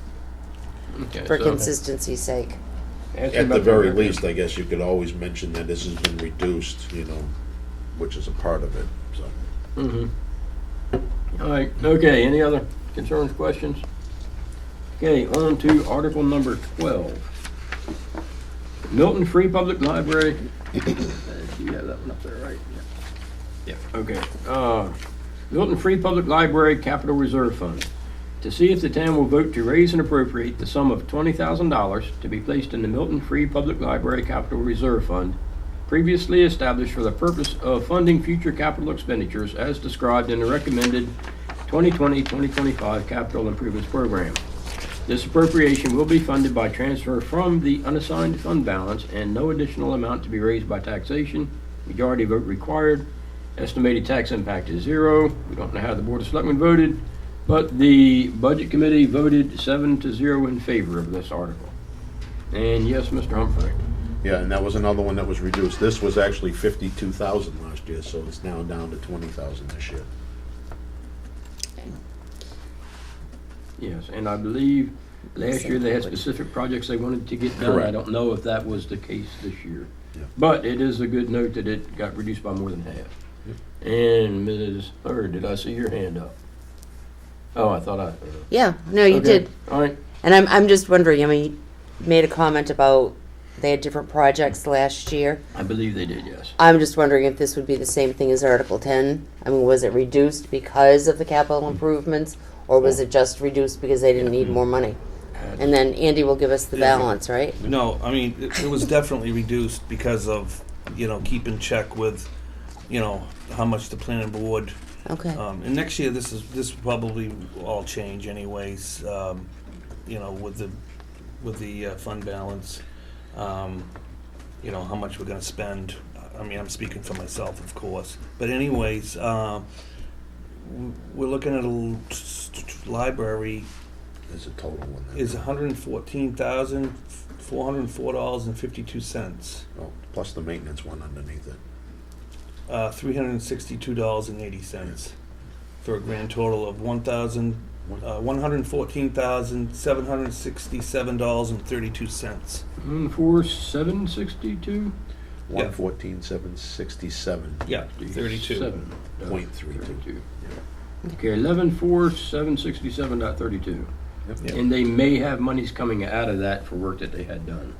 okay, for so- consistency's sake? Ask him At the about very record. least, I guess you could always mention that this has been reduced, which is a part of it, so. All right, okay, any other concerns, questions? Okay, on to Article number 12. Milton Free Public Library. You have that one up there, right? Yeah, okay. Milton Free Public Library Capital Reserve Fund. To see if the town will vote to raise and appropriate the sum of $20,000 to be placed in the Milton Free Public Library Capital Reserve Fund, previously established for the purpose of funding future capital expenditures as described in the recommended 2020-2025 Capital Improvements Program. This appropriation will be funded by transfer from the unassigned fund balance and no additional amount to be raised by taxation. Majority vote required. Estimated tax impact is 0. We don't know how the Board of Selectmen voted, but the Budget Committee voted 7-0 in favor of this article. And yes, Mr. Humphrey. Yeah, and that was another one that was reduced. This was actually 52,000 last year, so it's now down to 20,000 this year. Yes, and I believe last year they had specific projects they wanted to get done. I Correct. don't know if that was the case this year. Yeah. But it is a good note that it got reduced by more than half. And Ms. Hurd, did I see your hand up? Oh, I thought I. Yeah, no, you Okay, did. all right. And I'm just wondering, I mean, you made a comment about they had different projects last year. I believe they did, yes. I'm just wondering if this would be the same thing as Article 10. I mean, was it reduced because of the capital improvements, or was it just reduced because they didn't need more money? And then Andy will give us the balance, right? No, I mean, it was definitely reduced because of, keeping check with, how much the planning board. Okay. And next year, this will probably all change anyways, with the fund balance. How much we're gonna spend. I mean, I'm speaking for myself, of course. But anyways, we're looking at a library There's a total one. there. is $114,404.52. Oh, plus the maintenance one underneath it. $362.80 for a grand total of $114,767.32. 4762? 114,767. Yeah, 32. .32. Okay, 11,4767.32. Yep. Yeah. And they may have monies coming out of that for work that they had done.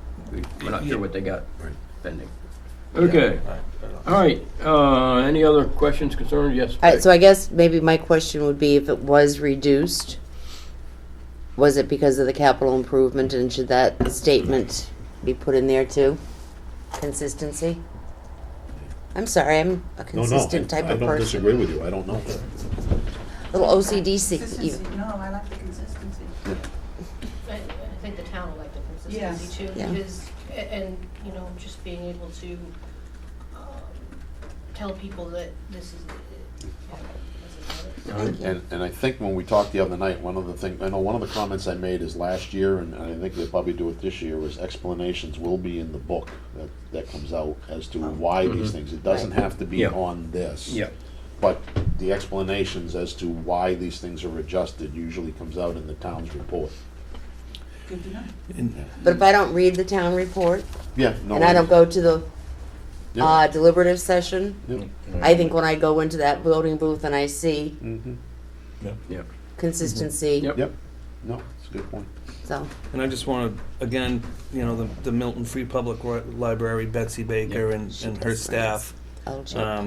We're not sure what they got Right. pending. Okay, all right, any other questions, concerns? Yes. All right, so I guess maybe my question would be if it was reduced, was it because of the capital improvement, and should that statement be put in there too? Consistency? I'm sorry, I'm a consistent type I of don't person. disagree with you, I don't know. Little OCDC Consistency, even. no, I like the consistency. I think the town will like the consistency too, Yeah. because, and, just being able to tell people that this is, this is All right. And I think when we talked the other night, one of the comments I made is last year, and I think they'll probably do it this year, was explanations will be in the book that comes out as to why these things. It doesn't have to be Yeah. on this. Yeah. But the explanations as to why these things are adjusted usually comes out in the town's report. Good to know. And But if I don't read the town report, Yeah, no. and I don't go to the Yeah. deliberative session, Yeah. I think when I go into that voting booth and I see Mhm. Yep. consistency, Yep. Yep, no, it's a good point. so. And I just want to, again, the Milton Free Public Library, Betsy Baker and her staff I'll check.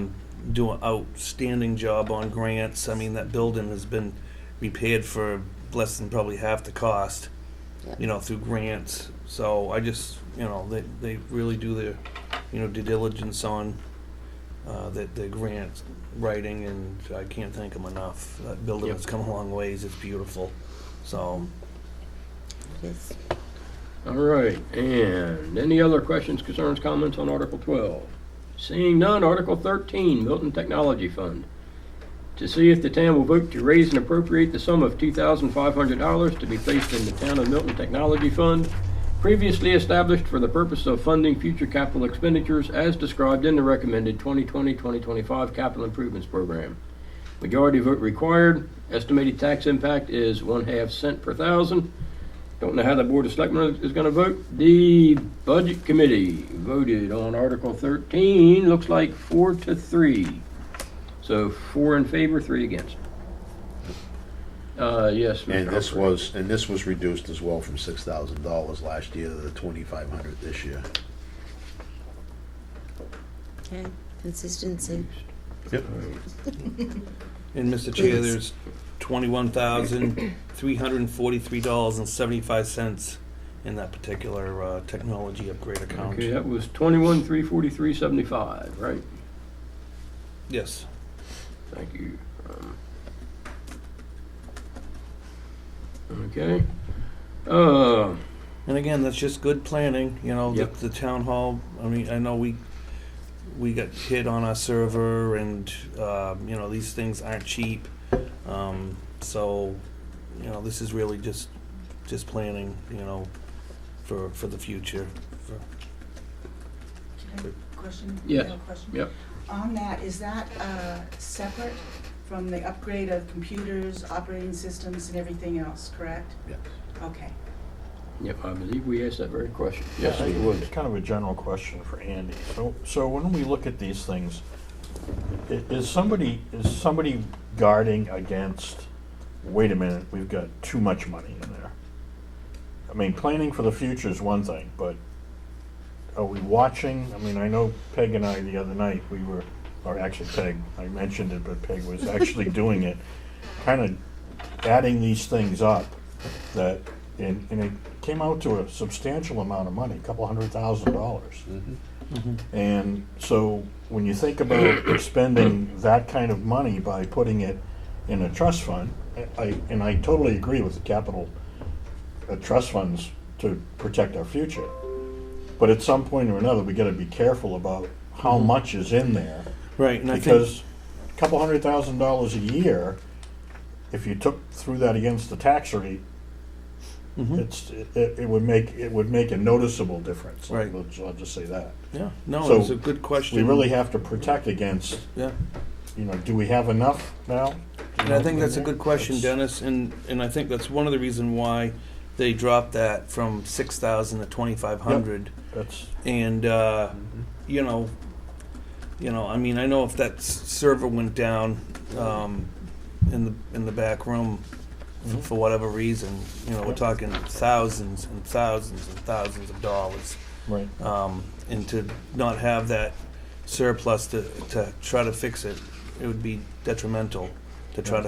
do an outstanding job on grants. I mean, that building has been repaired for less than probably half the cost, Yeah. through grants. So I just, they really do their, due diligence on their grant writing, and I can't thank them enough. That building Yep. has come a long ways. It's beautiful. So, Yes. All right, and any other questions, concerns, comments on Article 12? Seeing none, Article 13, Milton Technology Fund. To see if the town will vote to raise and appropriate the sum of $2,500 to be placed in the Town of Milton Technology Fund, previously established for the purpose of funding future capital expenditures as described in the recommended 2020-2025 capital improvements program. Majority vote required. Estimated tax impact is 1/2 cent per thousand. Don't know how the Board of Selectmen is going to vote. The Budget Committee voted on Article 13, looks like 4-3. So 4 in favor, 3 against. Yes, Mr. And Humphrey. this was reduced as well from $6,000 last year to the $2,500 this year. Okay, consistency. Yep. and Mr. Chair, Please. there's $21,343.75 in that particular technology upgrade account. Okay, that was 21,343.75, right? Yes. Thank you. Okay. And again, that's just good planning, Yep. the town hall. I mean, I know we got hit on our server, and these things aren't cheap. So, this is really just planning, for the future. Can I have a question? Yes. I have a question. Yep. On that, is that separate from the upgrade of computers, operating systems, and everything else, correct? Yes. Okay. Yep, I believe we asked that very question. Yes, we It's would. kind of a general question for Andy. So when we look at these things, is somebody guarding against, wait a minute, we've got too much money in there? I mean, planning for the future is one thing, but are we watching? I mean, I know Peg and I the other night, or actually Peg, I mentioned it, but Peg was actually doing it, kind of adding these things up that, and it came out to a substantial amount of money, a couple $100,000. And so when you think about expending that kind of money by putting it in a trust fund, I totally agree with the capital trust funds to protect our future. But at some point or another, we gotta be careful about how much is in there. Right, and I think, Because a couple $100,000 a year, if you took through that against the tax rate, it would make a noticeable difference. Right. I'll just say that. yeah, no, So it's a good question. We really have to protect against, Yeah. do we have enough now? And I think that's a good question, That's- Dennis, and I think that's one of the reasons why they dropped that from 6,000 to 2,500. That's, And I mean, I know if that server went down in the back room for whatever reason, we're talking thousands and thousands and thousands of dollars. right. And to not have that surplus to try to fix it, it would be detrimental to try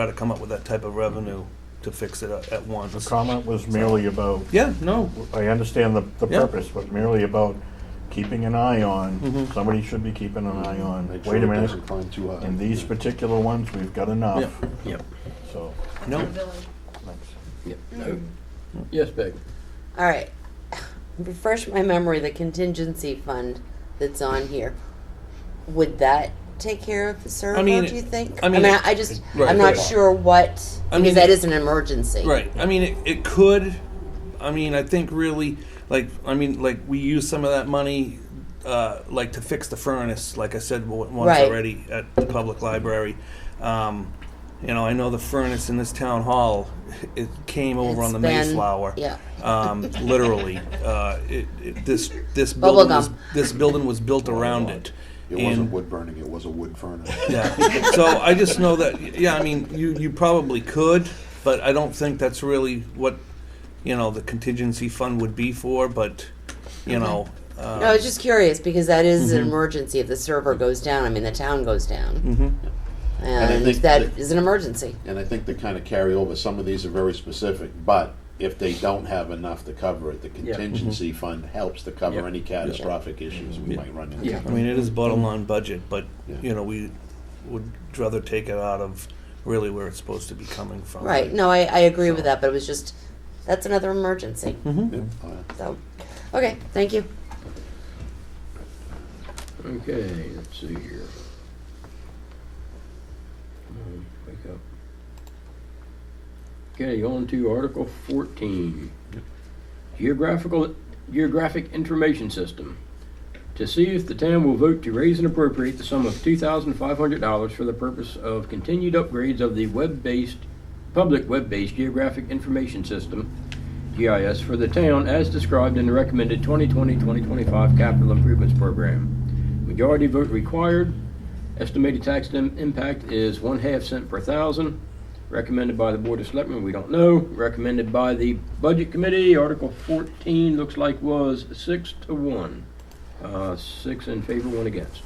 to come up with that type of revenue to fix it at The once. comment was merely about, Yeah, no, I understand the Yeah. purpose, but merely about keeping an eye on, Mhm. somebody should be keeping an eye on, Make sure wait a it minute, doesn't climb too high. in these particular ones, we've got enough, Yep. so. no. thanks. Yep. No. Yes, Peg. All right, refresh my memory, the contingency fund that's on here, would that take care of the server, mean, do you think? I mean, I just, right. I'm not sure what, I mean, because that is an emergency. Right. I mean, it could. I mean, I think really, like we use some of that money like to fix the furnace, like I said once Right. already at the public library. You know, I know the furnace in this town hall, it came over on the It's been- Mayflower. Yeah. Literally, this Bubble building was, gum. this building was built around it. It wasn't And- wood burning, it was a wood furnace. Yeah, so I just know that, yeah, I mean, you probably could, but I don't think that's really what, you know, the contingency fund would be for, but, you know. No, I was just curious because that is Mm-hmm. an emergency. If the server goes down, I mean, the town goes down. Mhm. I And think that that- is an emergency. And I think they kind of carry over, some of these are very specific, but if they don't have enough to cover it, the contingency fund helps to cover Yeah. any catastrophic issues we Yeah. might run into. Yeah. I mean, it is a bottom line budget, but, Yeah. you know, we would rather take it out of really where it's supposed to be coming from. Right. No, I agree with that, but it was just, that's another emergency. Mhm. Yeah. So, okay, thank you. Okay, let's see here. Wake up. Okay, on to Article 14. Geographic Information System. To see if the town will vote to raise and appropriate the sum of $2,500 for the purpose of continued upgrades of the public web-based Geographic Information System, GIS, for the town as described in the recommended 2020-2025 Capital Improvements Program. Majority vote required. Estimated tax impact is 1/2 cent per thousand. Recommended by the Board of Selectmen, we don't know. Recommended by the Budget Committee, Article 14 looks like was 6-1. 6 in favor, 1 against.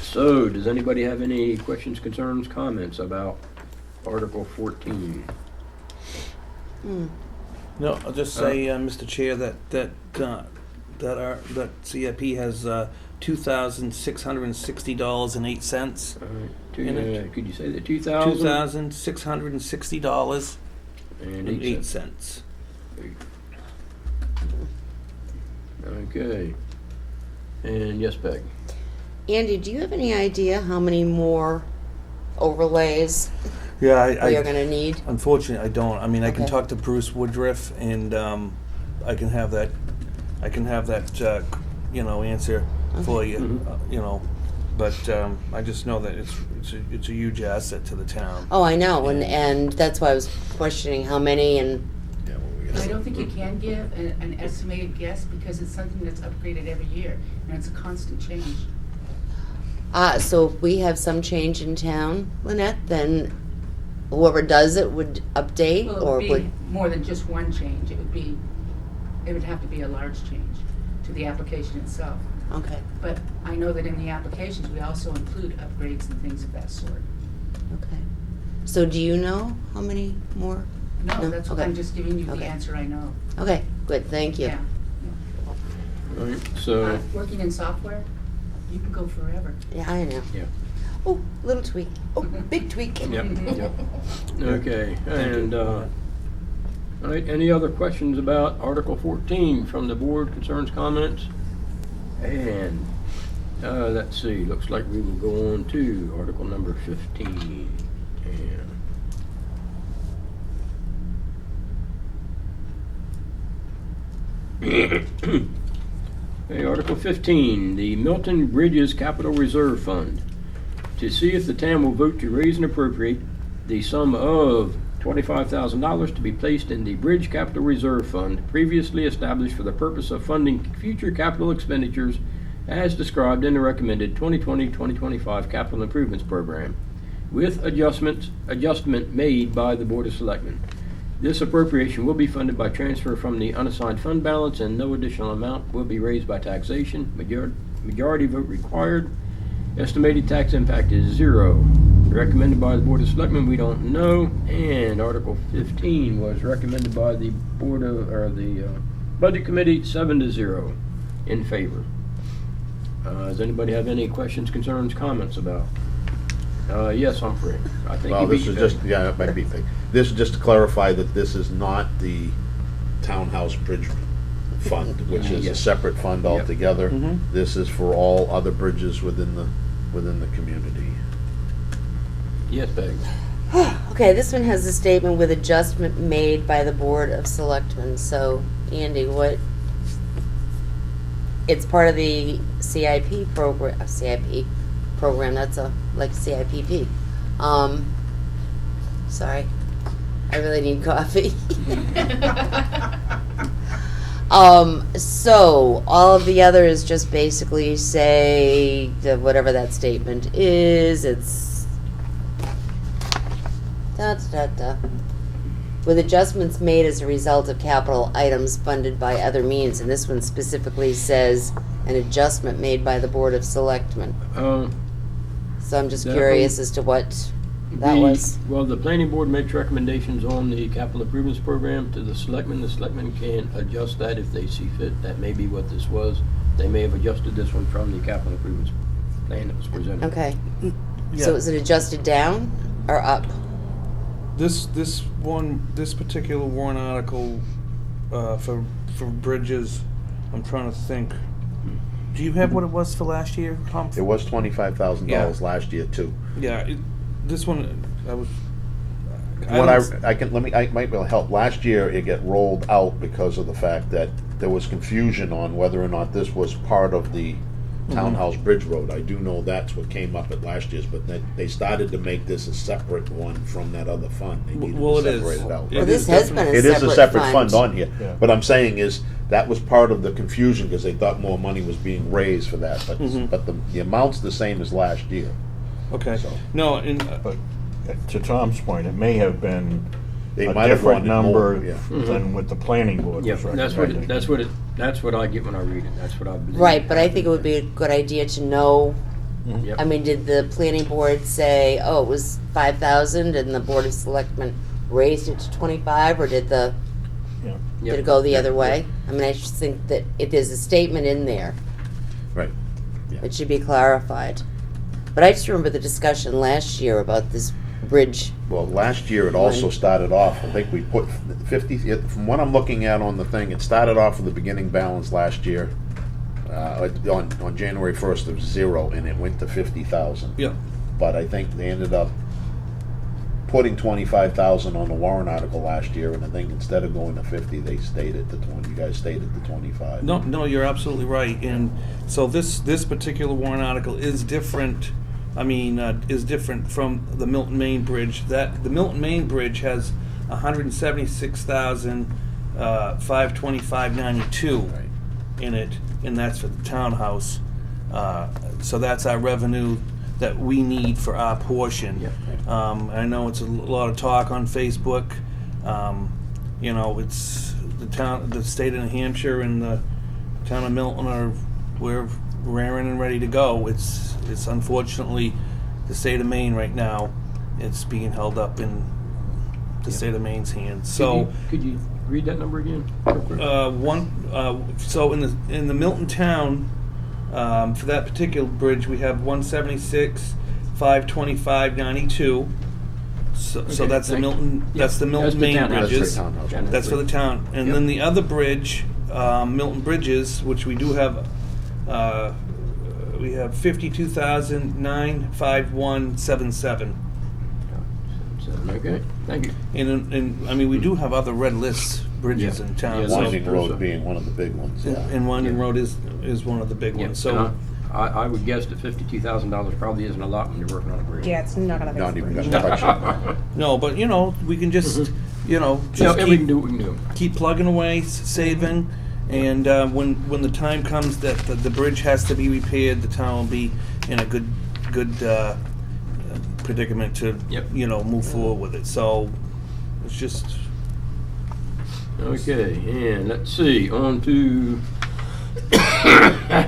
So, does anybody have any questions, concerns, comments about Article 14? No, I'll just say, Mr. Chair, that CIP has $2,660.08. All right, In it. could you say that 2,000? $2,660.08. Okay. And yes, Peg. Andy, do you have any idea how many more overlays Yeah, we are going to need? unfortunately, I don't. I mean, I can Okay. talk to Bruce Woodruff, and I can have that. You know, answer for you. Mhm. You know, but I just know that it's a huge asset to the town. Oh, I know, and that's why I was questioning how many and, Yeah, well, we I gotta- don't think you can give an estimated guess because it's something that's upgraded every year and it's a constant change. so if we have some change in town, Lynette, then whoever does it would update Well, or it would, would be more than just one change. It would have to be a large change to the application itself. okay, But I know that in the applications, we also include upgrades and things of that sort. okay. So do you know how many more? No, No? that's what Okay. I'm just giving you the Okay. answer I know. Okay, good, thank you. Yeah. All right, so, Working in software, you can go forever. Yeah, I know. yeah. Oh, little tweak. Oh, big tweak. Yep, yep. Okay, and, all right, any other questions about Article 14 from the board, concerns, comments? And, let's see, looks like we will go on to Article number 15. And okay, Article 15, the Milton Bridges Capital Reserve Fund. To see if the town will vote to raise and appropriate the sum of $25,000 to be placed in the Bridge Capital Reserve Fund previously established for the purpose of funding future capital expenditures as described in the recommended 2020-2025 Capital Improvements Program, with adjustment made by the Board of Selectmen. This appropriation will be funded by transfer from the unassigned fund balance, and no additional amount will be raised by taxation. Majority vote required. Estimated tax impact is 0. Recommended by the Board of Selectmen, we don't know. And Article 15 was recommended by the Budget Committee, 7-0 in favor. Does anybody have any questions, concerns, comments about? Yes, Humphrey. I think Well, you this beat is Peg. just, yeah, it might be, this is just to clarify that this is not the townhouse bridge fund, which is a Yes. separate fund Yep. altogether. Mhm. This is for all other bridges within the community. Yes, Peg. Okay, this one has a statement with adjustment made by the Board of Selectmen. So, Andy, what it's part of the CIP program, that's like CIPP. Sorry, I really need coffee. So, all of the others just basically say, whatever that statement is, it's with adjustments made as a result of capital items funded by other means, and this one specifically says an adjustment made by the Board of Selectmen. So I'm just That curious as to what that was. Well, the planning board makes recommendations on the capital improvements program to the selectmen. The selectmen can adjust that if they see fit. That may be what this was. They may have adjusted this one from the capital improvements plan that was presented. Okay, Yeah. so is it adjusted down or up? This particular warrant article, for bridges, I'm trying to think. Do you have what it was for last year, Tom? It was $25,000 last year too. Yeah, this one, I was. I might be able to help. Last year, it got rolled out because of the fact that there was confusion on whether or not this was part of the Townhouse Bridge Road. I do know that's what came up at last year's, but they started to make this a separate one from that other fund. They needed Well, to it is. separate it out. It Well, this has been a It is a separate fund on here. Yeah. But I'm saying is, that was part of the confusion because they thought more money was being raised for that. But the amount's the same as last year. Okay, So- no, and, But to Tom's point, it may have been They a might have different wanted more, number yeah. than what the planning board Yeah, was that's recommending. that's what I get when I read it. That's what I believe. Right, but I think it would be a good idea to know. Yep. I mean, did the planning board say, oh, it was 5,000 and the Board of Selectmen raised it to 25, or did Yep. it go the other way? I mean, I just think that if there's a statement in there, Right. it should be clarified. But I just remember the discussion last year about this bridge. Well, last year it also started off, I think we put 50, from what I'm looking at on the thing, it started off with the beginning balance last year, on January 1st of 0, and it went to 50,000. yeah, But I think they ended up putting 25,000 on the warrant article last year, and I think instead of going to 50, they stayed at the 20, you guys stayed at the 25. no, you're absolutely right, and so this particular warrant article is different, is different from the Milton Main Bridge. The Milton Main Bridge has 176,525.92 Right. in it, and that's for the townhouse. So that's our revenue that we need for our portion. Yep. I know it's a lot of talk on Facebook. It's the state of New Hampshire and the town of Milton we're raring and ready to go. It's unfortunately the state of Maine right now. It's being held up in the state of Maine's hands. So. Could you read that number again? So in the Milton town, for that particular bridge, we have 176,525.92. So Okay, that's the thank- Milton. yeah, That's the Milton Main townhouse. That's bridges. for townhouse. That's for the town. And Yep. then the other bridge, Milton Bridges, which we do have, we have 52,951.77. Okay, thank you. And we do have other red list bridges Yeah. in town. Yeah, so- Winding so- Road being one of the big ones, yeah. And Winding Yeah. Road is one of the big Yeah, ones. So. I would guess that $52,000 probably isn't a lot when you're working on a bridge. Yeah, it's not gonna fix Not the even bridge. gonna touch it. No, but we can just, No, just we can do what we can do. keep plugging away, saving, and when the time comes that the bridge has to be repaired, the town will be in a good predicament to Yep. move forward with it. So it's just Okay, and let's see, on to.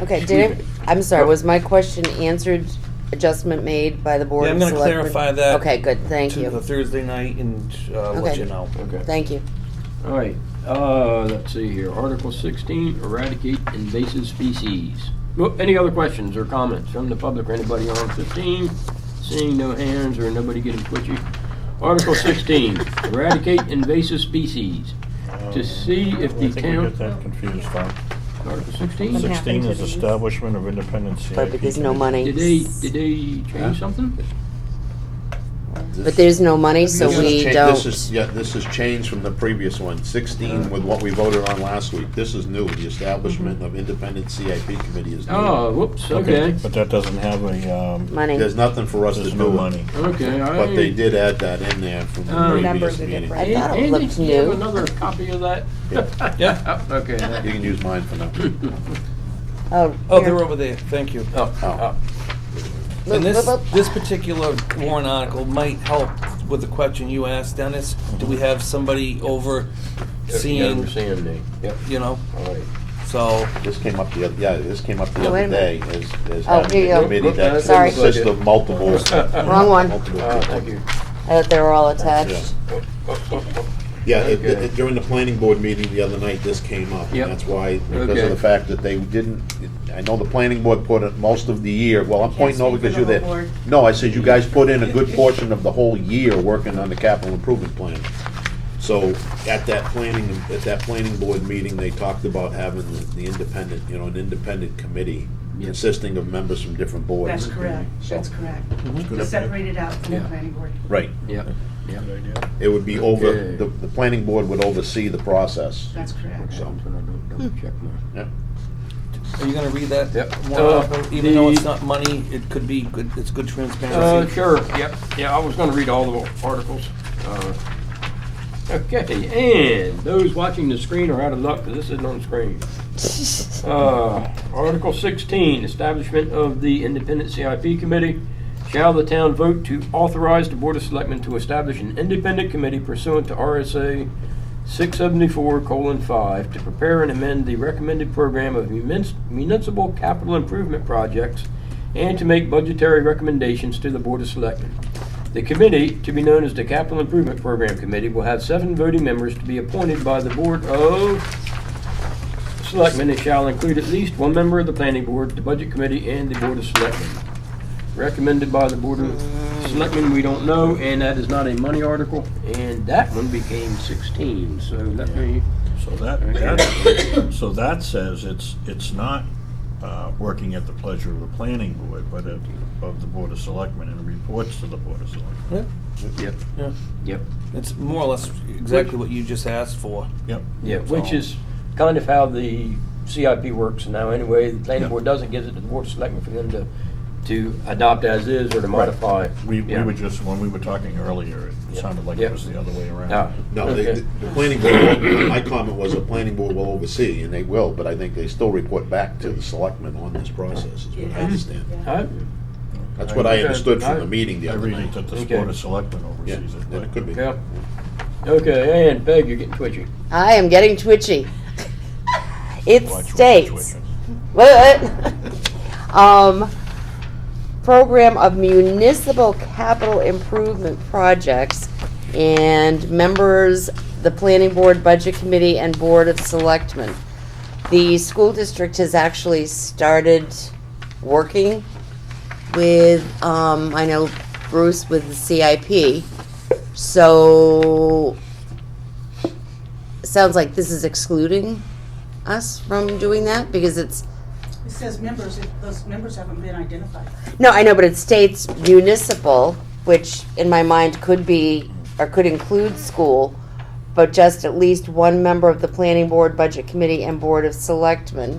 Okay, I'm sorry, was my question answered? Adjustment made by the Board Yeah, of I'm gonna Selectmen? clarify that Okay, good, thank to the you. Thursday night and let Okay. you know. Okay. Thank you. All right, let's see here. Article 16, eradicate invasive species. Well, any other questions or comments from the public or anybody on 15? Seeing no hands or nobody getting twitchy. Article 16, eradicate invasive species. To see if I the think we town. get that confused, Tom. Article 16? What 16 happened is to these? establishment of independent CIP. But there's no money. Did they change something? but there's no money, so This is we cha- don't. This is changed from the previous one, 16 with what we voted on last week. This is new, the establishment of independent CIP committee is new. Oh, whoops, okay. But that doesn't have a, Money. There's nothing for us to there's do. no money. Okay, all right. But they did add that in there from the previous Numbers are meeting. different. I thought it Andy, looked do you have new. another copy of that? Yeah. Okay. You can use mine for now. Oh, Oh, here. they're over there, thank you. Oh, Oh. And this, Look, look. this particular warrant article might help with the question you asked, Dennis. Do we have somebody overseeing, Overseeing me, yep, you know, all right. so, This came up the Oh, other wait a day minute. as Oh, having here you a go. committee that Sorry. consists of multiple. Wrong one. multiple Thank people. you. I thought they were all attached. Yeah, Okay. during the planning board meeting the other night, this came up. Yep. And that's why, because Okay. of the fact that they didn't, I know the planning board put it most of the year, well, I'm pointing over speak because for you're the there. whole board. No, I said you guys put in a good portion of the whole year working on the capital improvement plan. So at that planning board meeting, they talked about having the independent, an independent committee Yep. consisting of members from different boards. That's correct, So- that's correct. Good. Separate it out from the Yeah. planning board. Right. Yep, yep. Good idea. It would be over, Okay. the planning board would oversee the process. That's correct. So, I'm gonna double check my. yeah. are you gonna read that? Yep. warrant article? Even though it's the- not money, it could be good, it's good transparency. Sure, yep, yeah, I was gonna read all the articles. Okay, and those watching the screen are out of luck, because this isn't on the screen. Article 16, establishment of the independent CIP committee. Shall the town vote to authorize the Board of Selectmen to establish an independent committee pursuant to RSA 674:5 to prepare and amend the recommended program of municipal capital improvement projects and to make budgetary recommendations to the Board of Selectmen. The committee, to be known as the Capital Improvement Program Committee, will have 7 voting members to be appointed by the Board of Selectmen and shall include at least 1 member of the Planning Board, the Budget Committee, and the Board of Selectmen. Recommended by the Board of Selectmen, we don't know, and that is not a money article, and that one became 16, so let me, So so that says it's not working at the pleasure of the planning board, but of the Board of Selectmen, and reports to the Board of Selectmen. Yeah, yep, yeah. yep, It's more or less exactly what you just asked for. Yep. yeah, which is kind of how the CIP works now anyway. The Planning Yeah. Board doesn't give it to the Board of Selectmen for them to adopt as is or to modify. We Yeah. were just, when we were talking earlier, it Yeah. sounded like Yeah. it was the other way around. Ah, No, okay. the planning board, my comment was the planning board will oversee, and they will, but I think they still report back to the selectmen on this process, is what I understand. Yeah. All right. That's what I Okay. understood from the meeting the I other read it night. that the Okay. Board of Selectmen Yeah, oversees it. then it could be. Yeah. Okay, and Peg, you're getting twitchy. I am getting twitchy. It Watch what you're states. twitching. What? Program of municipal capital improvement projects and members, the planning board, budget committee, and board of selectmen. The school district has actually started working with, I know Bruce with the CIP. So, sounds like this is excluding us from doing that because it's, It says members, those members haven't been identified. no, I know, but it states municipal, which in my mind could be, or could include school, but just at least 1 member of the planning board, budget committee, and board of selectmen. You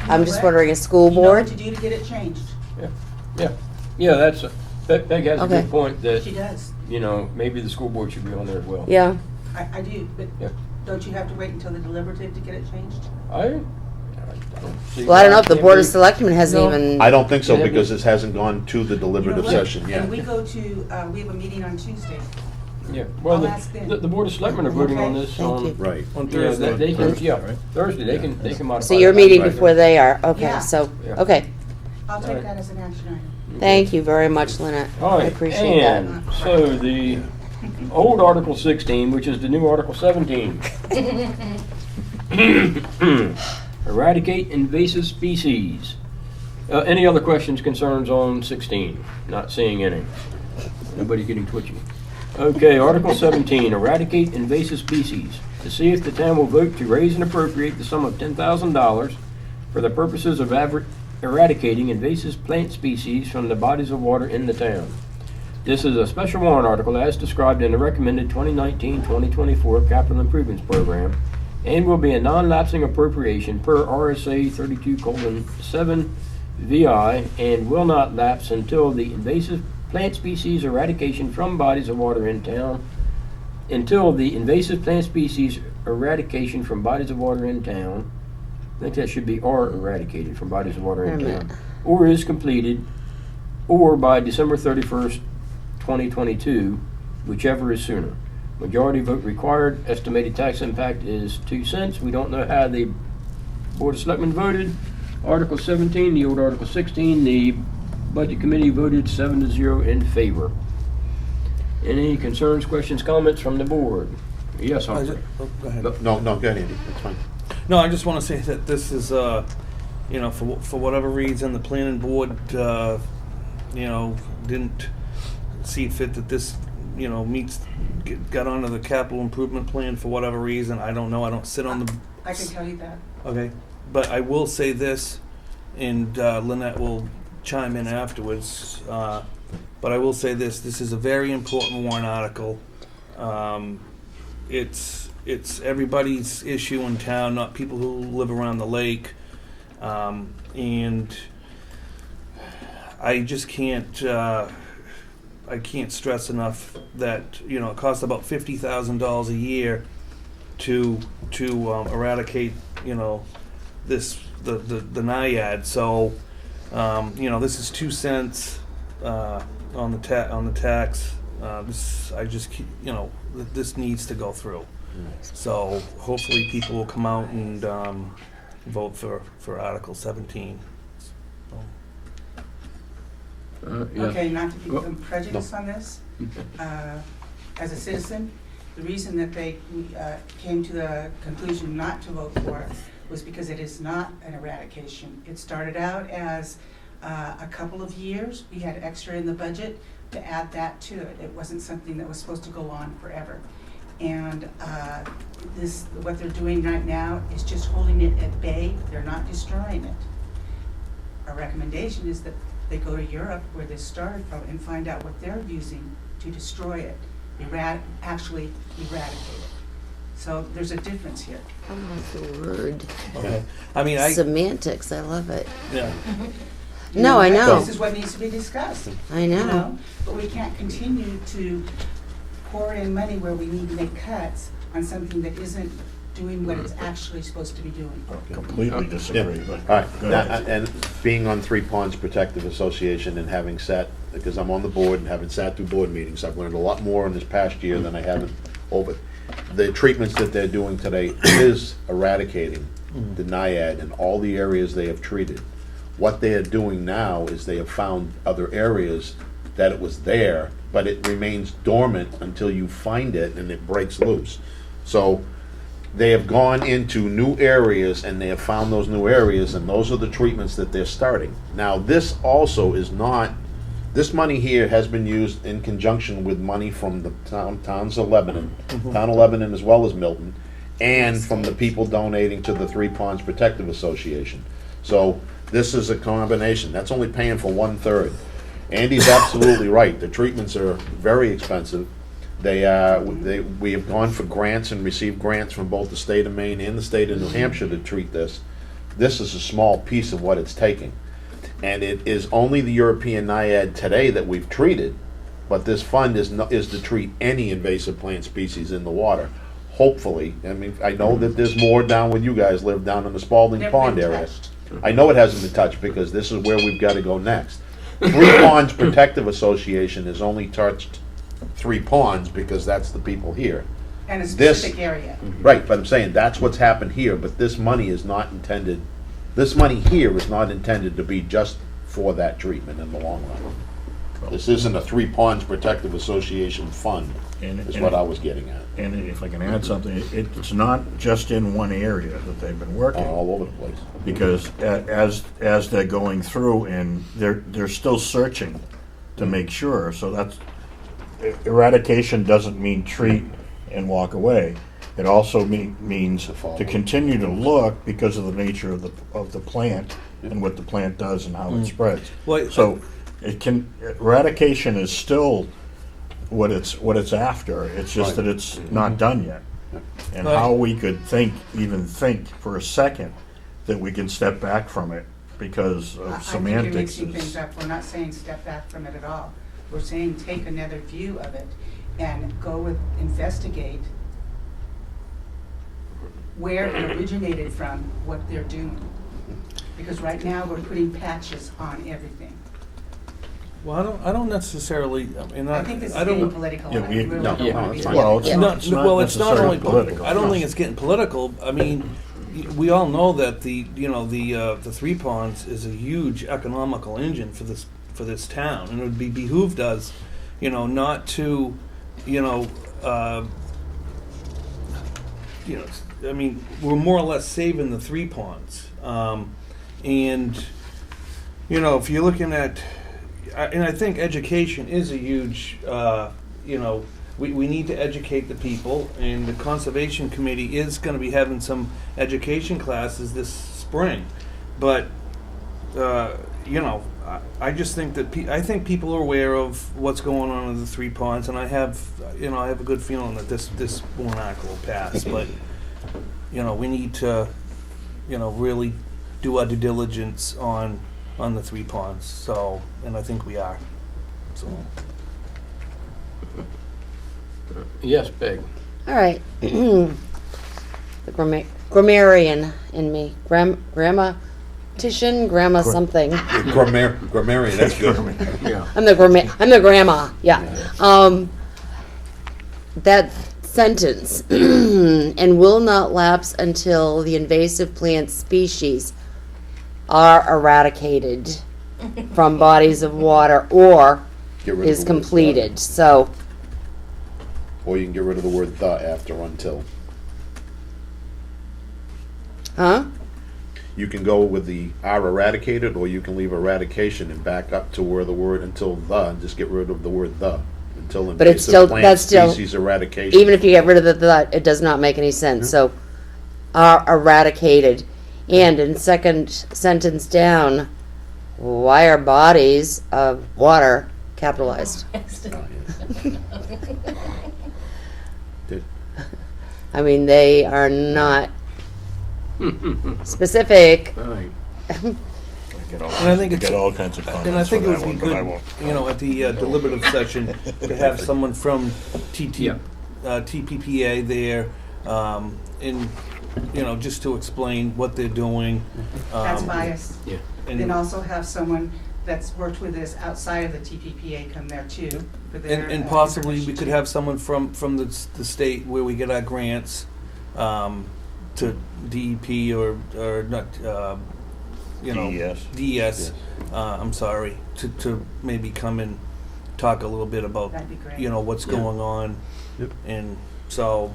I'm know just what? wondering, a school You know board? what to do to get it changed. Yeah, that's, Peg has a Okay. good point that, She does. maybe the school board should be on there as well. Yeah, I do, but Yeah. don't you have to wait until the deliberative to get it changed? I don't see. well, I don't know if the why it board of can't selectmen hasn't No. even, I don't think so, Yeah, because this hasn't gone to the You know deliberative what? session yet. And we go to, we have a meeting on Tuesday. be. Yeah, well, I'll ask them. the Board of Selectmen are voting on Okay. this Thank on. you. Right. On Yeah, Thursday. they can, Thursday, yeah, right? Thursday, they can modify. so you're that. meeting Right. before they are, okay, Yeah. so, Yeah. okay. I'll All take right. that as an action item. Thank you very much, Lynette. All I right, appreciate that. and so the old Article 16, which is the new Article 17. Eradicate invasive species. Any other questions, concerns on 16? Not seeing any. Nobody getting twitchy. Okay, Article 17, eradicate invasive species. To see if the town will vote to raise and appropriate the sum of $10,000 for the purposes of eradicating invasive plant species from the bodies of water in the town. This is a special warrant article as described in the recommended 2019-2024 capital improvements program and will be a non-lapsing appropriation per RSA 32:7 VI and will not lapse until the invasive plant species eradication from bodies of water in town, until the invasive plant species eradication from bodies of water in town, I think that should be are eradicated from bodies of water in Wait a minute. town, or is completed, or by December 31st, 2022, whichever is sooner. Majority vote required. Estimated tax impact is 2 cents. We don't know how the Board of Selectmen voted. Article 17, the old Article 16, the Budget Committee voted 7-0 in favor. Any concerns, questions, comments from the board? Yes, Humphrey. Go ahead. No, go ahead, Andy, that's fine. No, I just want to say that this is, you know, for whatever reason, the planning board, you know, didn't see fit that this, you know, got onto the capital improvement plan for whatever reason. I don't know. I don't sit on the. I can tell you that. Okay, but I will say this, and Lynette will chime in afterwards. But I will say this: this is a very important warrant article. It's everybody's issue in town, not people who live around the lake, and I just can't. I can't stress enough that, you know, it costs about $50,000 a year to eradicate, you know, the naiad. So, you know, this is 2 cents on the tax. I just keep, you know, this needs to go through. So hopefully people will come out and vote for Article 17. Yeah. Okay, not to Well, become prejudiced on this, as a citizen, the reason that they came to the conclusion not to vote for it was because it is not an eradication. It started out as a couple of years. We had extra in the budget to add that to it. It wasn't something that was supposed to go on forever. And what they're doing right now is just holding it at bay. They're not destroying it. Our recommendation is that they go to Europe, where this started from, and find out what they're using to destroy it, actually eradicate it. So there's a difference here. I love the word. Okay. I mean, Semantics, I love it. yeah. No, I know. This is what needs to be discussed. I You know. know, but we can't continue to pour in money where we need to make cuts on something that isn't doing what it's actually supposed to be doing. Completely disagree, but. All right, go ahead. and being on Three Ponds Protective Association and having sat, because I'm on the board and having sat through board meetings, I've learned a lot more in this past year than I haven't over. The treatments that they're doing today is eradicating the naiad in all the areas they have treated. What they are doing now is they have found other areas that it was there, but it remains dormant until you find it and it breaks loose. So they have gone into new areas and they have found those new areas, and those are the treatments that they're starting. Now, this also is not, this money here has been used in conjunction with money from the towns of Lebanon, town of Lebanon as well as Milton, and from the people donating to the Three Ponds Protective Association. So this is a combination. That's only paying for 1/3. Andy's absolutely right. The treatments are very expensive. We have gone for grants and received grants from both the state of Maine and the state of New Hampshire to treat this. This is a small piece of what it's taking. And it is only the European naiad today that we've treated, but this fund is to treat any invasive plant species in the water. Hopefully, I mean, I know that there's more down where you guys live, down in the Spalding Never Pond been area. touched. I know it hasn't been touched because this is where we've got to go next. Three Ponds Protective Association has only touched 3 ponds because that's the people here. And a This- specific area. Right, but I'm saying that's what's happened here, but this money is not intended, this money here is not intended to be just for that treatment in the long run. This isn't a Three Ponds Protective Association fund, is what I was getting at, And if I can add something, it's not just in one area that they've been working. all over the place. Because as they're going through and they're still searching to make sure, so that's, eradication doesn't mean treat and walk away. It also means to continue to look because of the nature of the plant and what the plant does and how it spreads. Well, So eradication is still what it's after. It's just Right. that it's not done yet. And Right. how we could even think for a second that we can step back from it because I of think semantics you're mixing things is. up. We're not saying step back from it at all. We're saying take another view of it and investigate where it originated from, what they're doing. Because right now, we're putting patches on everything. Well, I don't necessarily, I mean, I think this is I don't. getting political. Yeah, and I we- really No, don't no, wanna it's be fine. doing Well, that. it's No, not well, it's not necessarily only political. I don't think it's getting political. I mean, we all know that the Three Ponds is a huge economical engine for this town, and it would be behooved us, not to, I mean, we're more or less saving the Three Ponds, and if you're looking at, and I think education is a huge, we need to educate the people, and the Conservation Committee is gonna be having some education classes this spring. But, I just think that, I think people are aware of what's going on in the Three Ponds, and I have a good feeling that this warrant article will pass, but, we need to, really do our due diligence on the Three Ponds, so, and I think we are, so. Yes, Peg. All right. The grammarian in me. Grammatician, grandma something. Grammarian, that's good. Yeah. I'm the grandma, yeah. That sentence, and will not lapse until the invasive plant species are eradicated from bodies of water or Get rid of is the word completed, so, the. Or you can get rid of the word the after until. huh? You can go with the are eradicated, or you can leave eradication and back up to where the word until the, and just get rid of the word the, until But it's still- invasive plant that's still- species eradication. Even if you get rid of the, it does not make any sense, so, are eradicated. And in second sentence down, why are bodies of water capitalized? Did- I mean, they are not specific. All right. And I think it's- Get all kinds of And I comments for think it that would one, be but I good, won't. at the deliberative session, to have someone from Yeah. TPPA there, and, just to explain what they're doing. That's bias. Yeah. Then And, also have someone that's worked with us outside of the TPPA come there too, for their. and possibly we information could too. have someone from the state where we get our grants, to DEP or not, DES. DES, I'm sorry, to maybe come and talk a little bit about, That'd be great. what's going on. Yep. And so,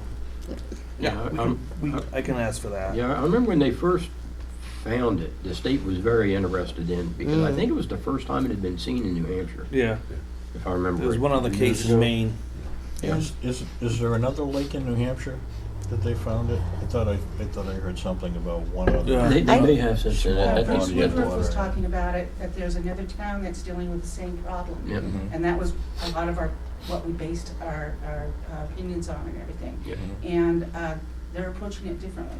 Yeah, I can ask for that. Yeah, I remember when they first found it, the state was very interested in, because I think it was the first time it had been seen in New Hampshire, Yeah, if I remember. there was right. one other case in Maine. Is there another lake in New Hampshire that they found it? I thought I heard something about one other. Yeah. They may have since then. Uh, I think Bruce body of Woodruff was water. talking about it, that there's another town that's dealing with the same problem. Yep. And that was a lot of what we based our opinions on and everything. Yeah. And they're approaching it differently.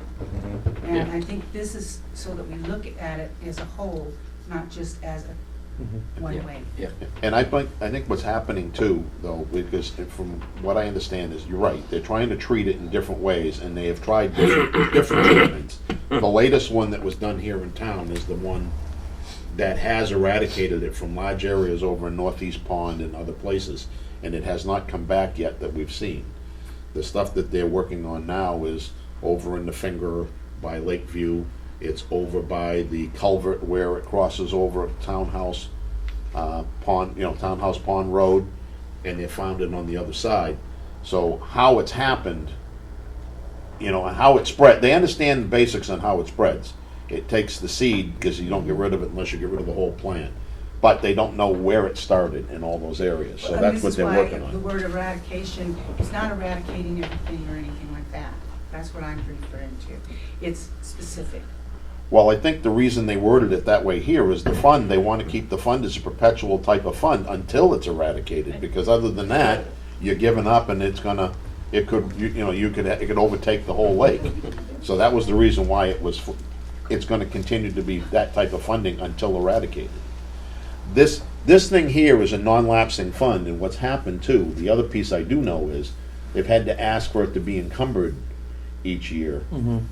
And Yeah. I think this is so that we look at it as a whole, not just as a one Yeah. way. Yeah. And I think what's happening too, though, because from what I understand is, you're right, they're trying to treat it in different ways, and they have tried different treatments. The latest one that was done here in town is the one that has eradicated it from large areas over in Northeast Pond and other places, and it has not come back yet that we've seen. The stuff that they're working on now is over in the Finger by Lakeview. It's over by the culvert where it crosses over Townhouse Pond, Townhouse Pond Road, and they found it on the other side. So how it's happened, and how it spread, they understand the basics on how it spreads. It takes the seed, because you don't get rid of it unless you get rid of the whole plant. But they don't know where it started in all those areas, so that's what they're working The on. word eradication is not eradicating everything or anything like that. That's what I'm referring to. It's specific. Well, I think the reason they worded it that way here is the fund, they want to keep the fund as a perpetual type of fund until it's eradicated, because other than that, you're giving up and it's gonna, it could, it could overtake the whole lake. So that was the reason why it's gonna continue to be that type of funding until eradicated. This thing here is a non-lapsing fund, and what's happened too, the other piece I do know is, they've had to ask for it to be encumbered each year,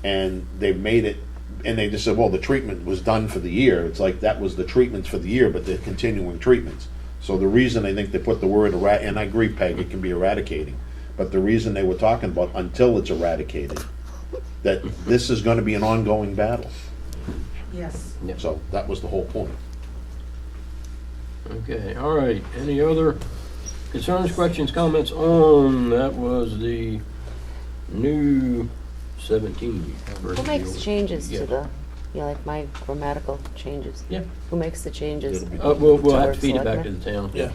and they've made it, and they just said, well, the treatment was done for the year. It's like, that was the treatments for the year, but they're continuing treatments. So the reason I think they put the word and I agree, Peg, it can be eradicating, but the reason they were talking about until it's eradicated, that this is gonna be an ongoing battle. Yes. So that was the whole point. Okay, all right. Any other concerns, questions, comments on, that was the new 17 versus Who the makes old. changes Yeah. to the, like my grammatical changes? Yeah. Who makes the changes? It'll be We'll have to Board feed it back to Selectmen? the town. Yeah.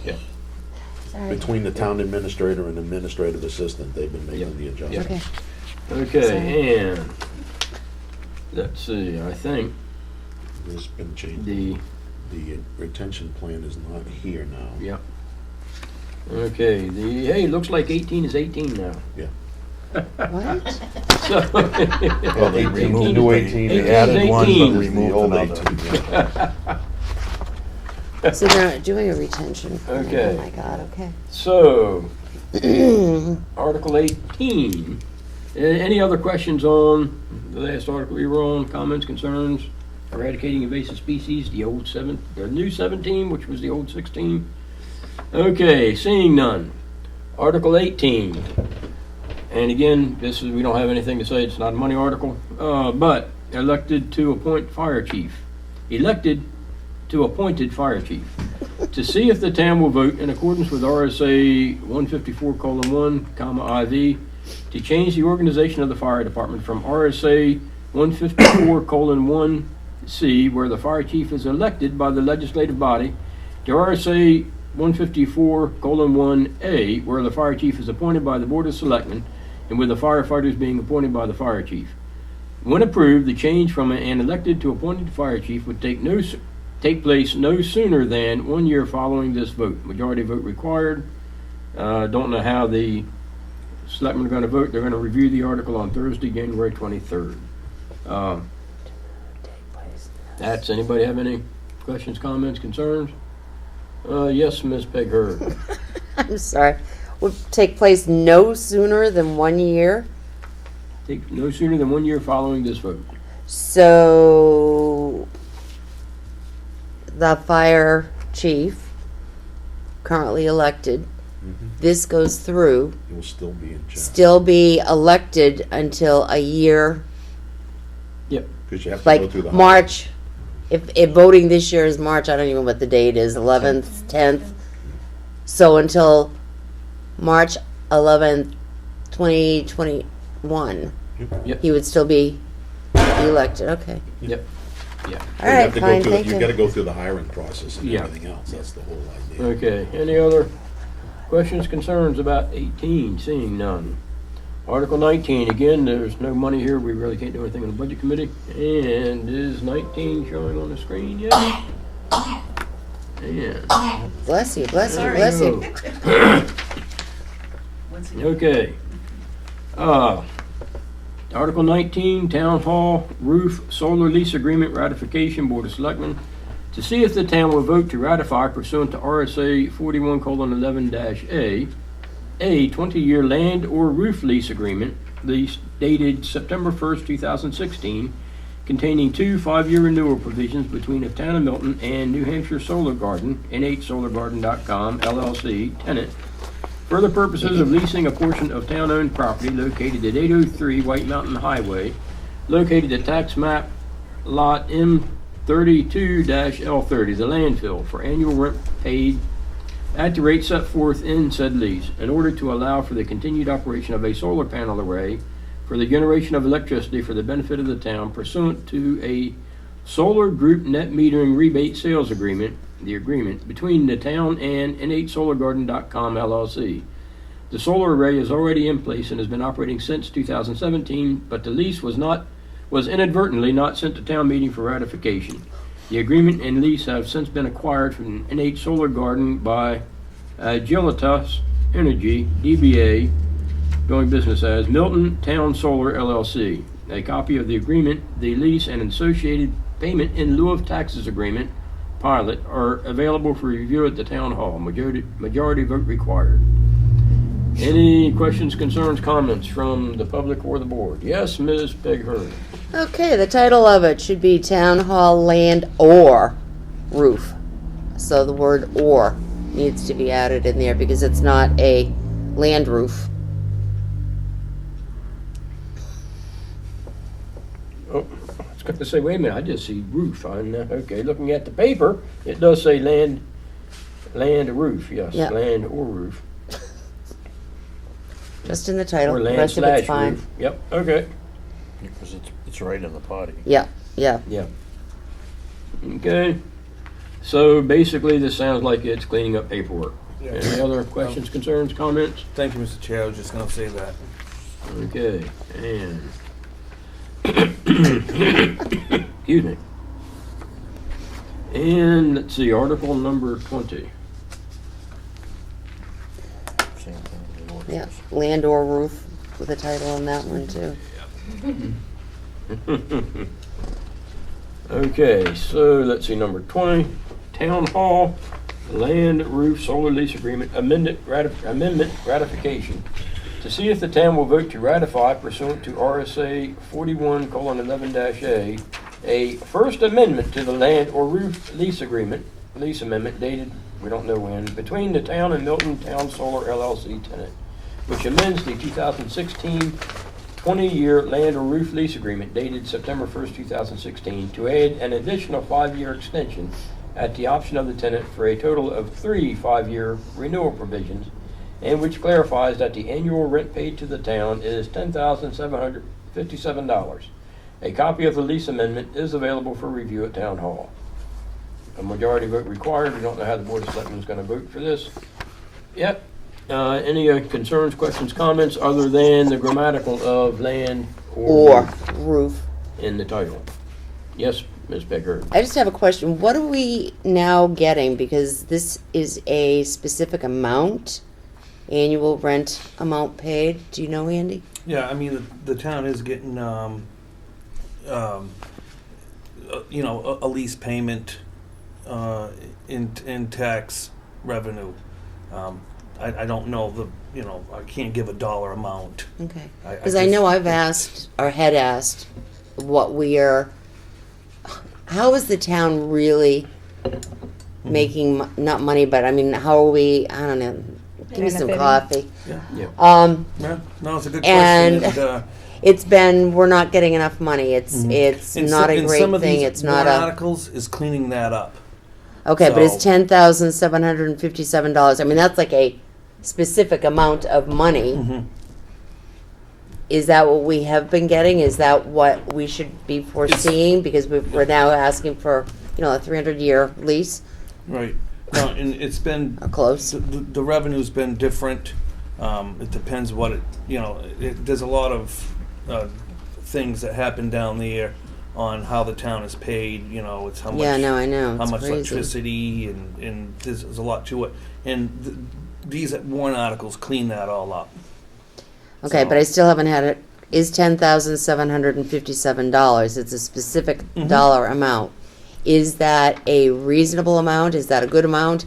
Sorry. Between the town administrator and administrative assistant, they've been making the adjustment. Okay. Okay, and, let's see, I think There's been change. the, The retention plan is not here now. yeah. Okay, hey, looks like 18 is 18 now. Yeah. What? So, Well, they 18, removed new it. 18, They added one, 18. but The removed old another. 18, yeah. So they're not doing a retention. plan. Okay. Oh my God, okay. So, Article 18. Any other questions on the last article you were on? Comments, concerns? Eradicating invasive species, the new 17, which was the old 16. Okay, seeing none. Article 18. And again, we don't have anything to say, it's not a money article, but elected to appoint fire chief. Elected to appointed fire chief. To see if the town will vote in accordance with RSA 154:1, IV, to change the organization of the fire department from RSA 154:1C, where the fire chief is elected by the legislative body, to RSA 154:1A, where the fire chief is appointed by the Board of Selectmen, and with the firefighters being appointed by the fire chief. When approved, the change from an elected to appointed fire chief would take place no sooner than 1 year following this vote. Majority vote required. Don't know how the selectmen are going to vote. They're going to review the article on Thursday, January 23rd. Anybody have any questions, comments, concerns? Yes, Ms. Peg Heard. I'm sorry. Would take place no sooner than 1 year. Take no sooner than 1 year following this vote. So the fire chief, currently elected, this goes through, It will still be in check. still be elected until a year, Because you have to go through the. like March. If voting this year is March, I don't even know what the date is, 11th, 10th. So until March 11th, 2021, Yep. he would still be elected, okay. Yep. Yeah. All right, fine, thank You you. gotta go through the hiring process and Yeah. everything else, that's the whole idea. Okay, any other questions, concerns about 18? Seeing none. Article 19, again, there's no money here, we really can't do anything on the budget committee. And is 19 showing on the screen yet? And, Bless you, bless you, Sorry. bless you. Once again. okay. Article 19, Town Hall Roof Solar Lease Agreement Ratification, Board of Selectmen. To see if the town will vote to ratify pursuant to RSA 41:11-A, a 20-year land or roof lease agreement, lease dated September 1st, 2016, containing 2 5-year renewal provisions between the town of Milton and New Hampshire Solar Garden, nhsolargarden.com, LLC, tenant, for the purposes of leasing a portion of town-owned property located at 803 White Mountain Highway, located at tax map lot M32-L30, the landfill, for annual rent paid at the rate set forth in said lease, in order to allow for the continued operation of a solar panel array for the generation of electricity for the benefit of the town pursuant to a solar group net metering rebate sales agreement, the agreement between the town and nhsolargarden.com LLC. The solar array is already in place and has been operating since 2017, but the lease was was inadvertently not sent to town meeting for ratification. The agreement and lease have since been acquired from NH Solar Garden by Agilitas Energy, DBA, doing business as Milton Town Solar LLC. A copy of the agreement, the lease, and associated payment in lieu of taxes agreement pilot are available for review at the town hall. Majority vote required. Any questions, concerns, comments from the public or the board? Yes, Ms. Peg Heard. Okay, the title of it should be Town Hall Land or Roof. So the word or needs to be added in there because it's not a land roof. Oh, I was going to say, wait a minute, I just see roof on there. Okay, looking at the paper, it does say land roof, yes, Yeah. land or roof. Just in the title. Or The land rest of it's slash fine. roof. Yep, okay, Because it's right in the body. Yeah, yeah. yeah. Okay, so basically this sounds like it's cleaning up paperwork. Yeah. Any other questions, concerns, comments? Thank you, Mr. Chair, I was just gonna say that. Okay, and excuse me. And let's see, article number 20. Same thing. the orders. Yeah, land or roof with a title on that one too. Okay, so let's see, number 20, Town Hall Land Roof Solar Lease Agreement Amendment Ratification. To see if the town will vote to ratify pursuant to RSA 41:11-A, first amendment to the land or roof lease amendment dated, we don't know when, between the town and Milton Town Solar LLC tenant, which amends the 2016 20-year land or roof lease agreement dated September 1st, 2016 to add an additional 5-year extension at the option of the tenant for a total of 3 5-year renewal provisions, and which clarifies that the annual rent paid to the town is $10,757. A copy of the lease amendment is available for review at Town Hall. A majority vote required. We don't know how the Board of Selectmen is going to vote for this yet. Any concerns, questions, comments, other than the grammatical of land Or roof. in the title? Yes, Ms. Becker. I just have a question. What are we now getting? Because this is a specific amount, annual rent amount paid. Do you know, Andy? Yeah, I mean, the town is getting, a lease payment, in tax revenue. I don't know I can't give a dollar amount. Okay. I Because I just- know I've asked, or had asked, how is the town really making, not money, but I mean, how are we, I don't know, give me some Benefiting. coffee. Yeah, Yeah. yeah, no, it's a good And- question. It's been, we're not getting enough money. It's And not a and great some of thing. these It's not warrant a, articles is cleaning that up. okay, but it's so- $10,757. I mean, that's like a specific amount of money. Mhm. Is that what we have been getting? Is that what we should be foreseeing? Because we're now asking for, a 300-year lease, Right. No, and it's been, or close. the revenue's been different. It depends what there's a lot of things that happen down there on how the town is paid, it's how much. Yeah, no, I know. How It's much crazy. electricity and there's a lot to it. And these warrant articles clean that all up. Okay, So- but I still haven't had it. Is $10,757. It's a specific dollar amount. Is that a reasonable amount? Is that a good amount?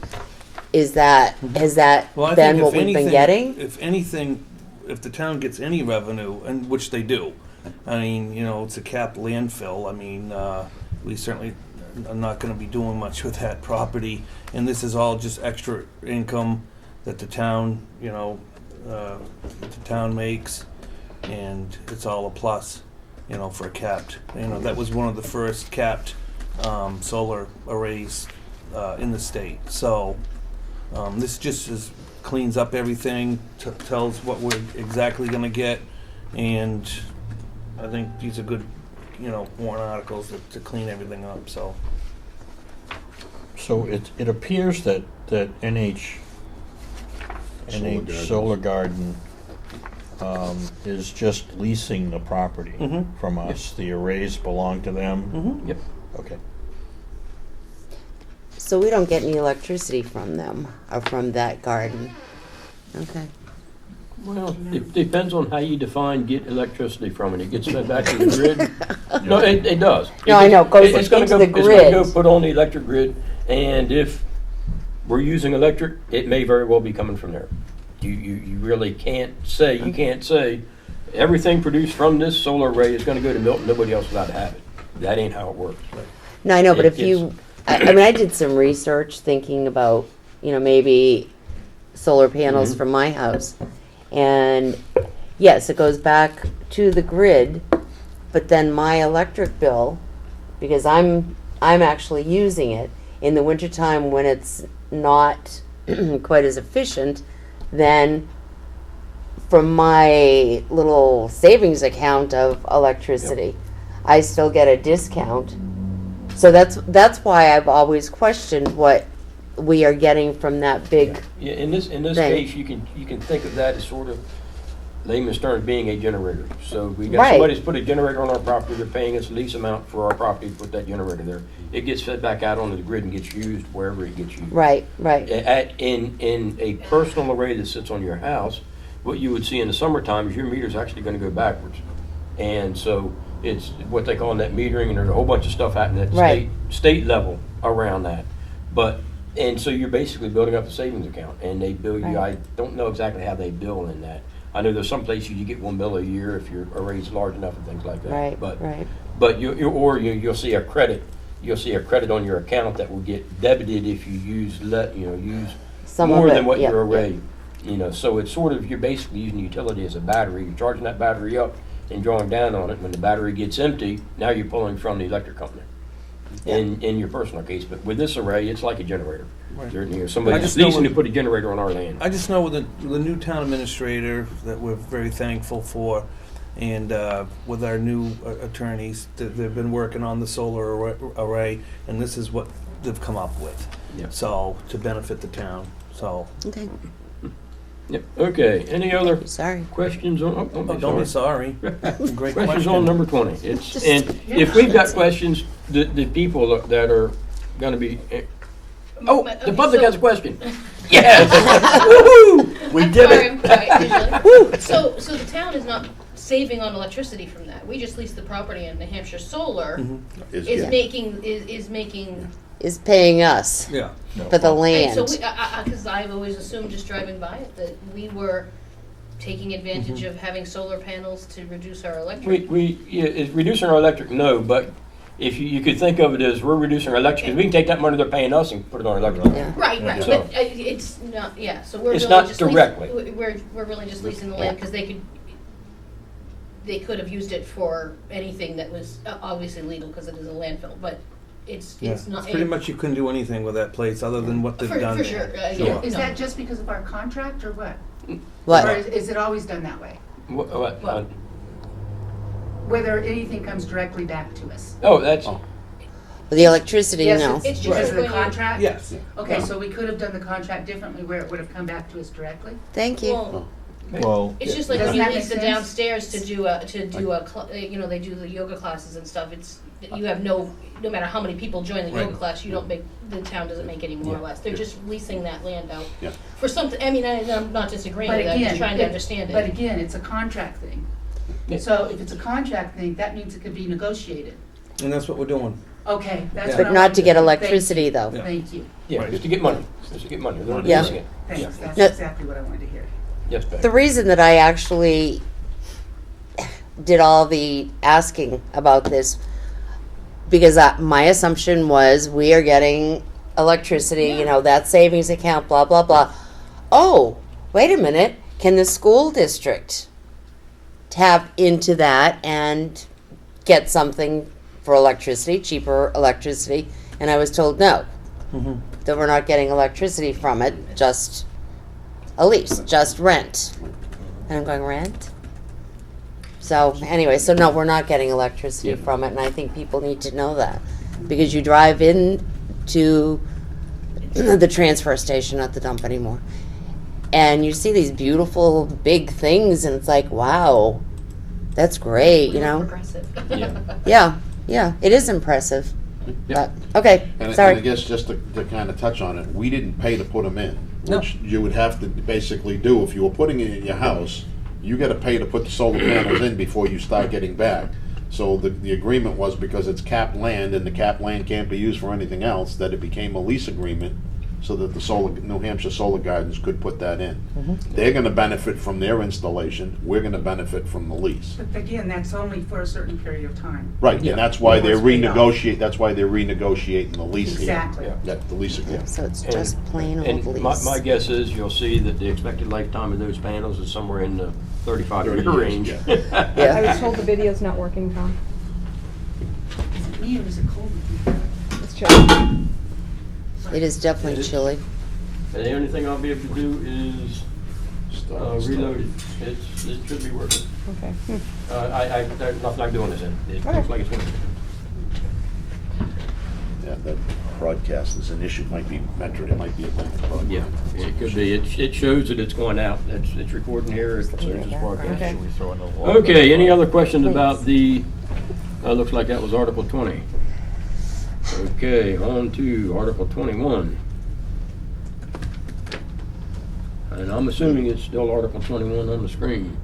Has that Well, I been think what if we've been anything, getting? if anything, if the town gets any revenue, and which they do, I mean, it's a capped landfill. I mean, we certainly are not going to be doing much with that property, and this is all just extra income that the town, the town makes, and it's all a plus, for a capped. That was one of the first capped solar arrays in the state. So. This just cleans up everything, tells what we're exactly going to get, and I think these are good, warrant articles to clean everything up. So So it appears that NH Solar Garden. Solar Garden is just leasing the property Mhm. from us. The arrays belong to them. Mhm. Yep. Okay. So we don't get any electricity from them, or from that garden? Okay. Well, it depends on how you define get electricity from it. It gets fed back to the grid. No, it does. No, I know, it goes It's gonna into go- the It's gonna go grid. put on the electric grid, and if we're using electric, it may very well be coming from there. You really can't say, you can't say, everything produced from this solar array is gonna go to Milton, nobody else will allowed to have it. That ain't how it works. No, I know, but if It- you, I mean, I did some research thinking about, maybe solar panels Mhm. from my house. And yes, it goes back to the grid, but then my electric bill, because I'm actually using it in the wintertime when it's not quite as efficient, then from my little savings account of electricity, I still get a discount. So that's why I've always questioned what we are getting from that big. Yeah, in this Thing. case, you can think of that as sort of layman's terms being a generator. So we got Right. somebody's put a generator on our property, they're paying us a lease amount for our property to put that generator there. It gets fed back out onto the grid and gets used wherever it gets used. Right. In a personal array that sits on your house, what you would see in the summertime is your meter's actually gonna go backwards. And so it's what they call net metering, and there's a whole bunch of stuff happening at the Right. state level around that. And so you're basically building up a savings account, and they bill you, I Right. don't know exactly how they bill in that. I know there's some places you get 1 bill a year if your array's large enough and things like that. Right. But Right. but you'll see a credit. You'll see a credit on your account that will get debited if you use Some more of than it, what yeah, your array. So it's sort of, you're basically using utility as a battery. You're charging that battery up and drawing down on it. When the battery gets empty, now you're pulling from the electric company. In your personal case, but with this array, it's like a generator. Right. You're I somebody's just know leasing to when- put a generator on our land. I just know with the new town administrator that we're very thankful for, and with our new attorneys, they've been working on the solar array, and this is what they've come up with. Yep. So, to benefit the town, so. Okay. Yep. Okay. Any other Sorry. questions on? Oh, Oh, don't be sorry. Great Questions question. on number 20. And if we've got questions, the people that are going to be. Oh, the Okay, public so- has a question. Yes. Woohoo! We did it. I'm quiet usually. So the town is not saving on electricity from that. We just leased the property, and New Hampshire Solar is Yeah. making. Is paying us Yeah. for the And land. so because I've always assumed just driving by it that we were taking advantage of having solar panels to reduce our electric. It's reducing our electric, no, but if you could think of it as we're reducing our electric, because we can take that money they're paying us and put it on electric. Yeah. Right, So- but it's not, yeah, so we're It's really not just directly. we're really just leasing the land, because they could have used it for anything that was obviously legal, because it is a landfill, but it's not. Pretty much you couldn't do anything with that place other than what they've done For there. sure, So- yeah. Is no. that just because of our contract or what? Or What? is it always done that way? What? Whether anything comes directly back to us? Oh, that's, The electricity, Yes, no. It's just because of the when you- contract? Yes. Okay, so we could have done the contract differently where it would have come back to us directly? Thank you. Well, Well, it's just like Doesn't when you that lease make the sense? downstairs to do a, they do the yoga classes and stuff, you have no matter how many people join the yoga Right. class, the town doesn't make any more or less. They're just leasing that land out Yeah. for something, I mean, I'm not disagreeing But with that, I'm just again, trying to understand But it. again, it's a contract thing. Yeah. So if it's a contract thing, that means it could be negotiated. And that's what we're doing. Okay, that's Yeah. what I But not to wanted get know. electricity, though. Thank you. yeah, just to get money. Just to get money. They're Yeah. leasing it. Thanks, that's No. exactly what I wanted to hear. Yes, Becky. The reason that I actually did all the asking about this, because my assumption was we are getting electricity, that savings account, blah, blah, blah. Oh, wait a minute. Can the school district tap into that and get something for electricity, cheaper electricity? And I was told no, that we're not getting electricity from it, just a lease, just rent. And I'm going, rent? So anyway, so no, we're not getting electricity from it, and I think people need to know that. Because you drive in to the transfer station, not the dump anymore, and you see these beautiful big things, and it's like, wow, that's great, you know? Progressive. Yeah. Yeah, it is impressive. Yeah. But, okay, And I sorry. guess just to kind of touch on it, we didn't pay to put them in, No. which you would have to basically do if you were putting it in your house. You got to pay to put the solar panels in before you start getting back. So the agreement was, because it's capped land and the capped land can't be used for anything else, that it became a lease agreement so that the New Hampshire Solar Gardens could put that in. They're going to benefit from their installation. We're going to benefit from the lease. But again, that's only for a certain period of time. Right, Yeah. and that's why they're Before it's paid off. renegotiating the lease here. Exactly. Yeah, the lease agreement. So it's And- just plain old And lease. my guess is you'll see that the expected lifetime of those panels is somewhere in the 35-year 30 years, range. yeah. Yeah. I was told the video's not working, Tom. Is it me or is it cold? It's chilly. It is definitely chilly. And the only thing I'll be able to do is reload it. It should be working. Okay. There's nothing I can do on this end. It Okay. looks like it's working. Yeah, that broadcast is an issue, might be measured, it might be a thing. Yeah, it could be. It shows that it's going out. It's recording here. It shows it's broadcast. Okay. Should we throw in a little- Okay, any other questions about the, looks like that was Article 20. Okay, on to Article 21. And I'm assuming it's still Article 21 on the screen.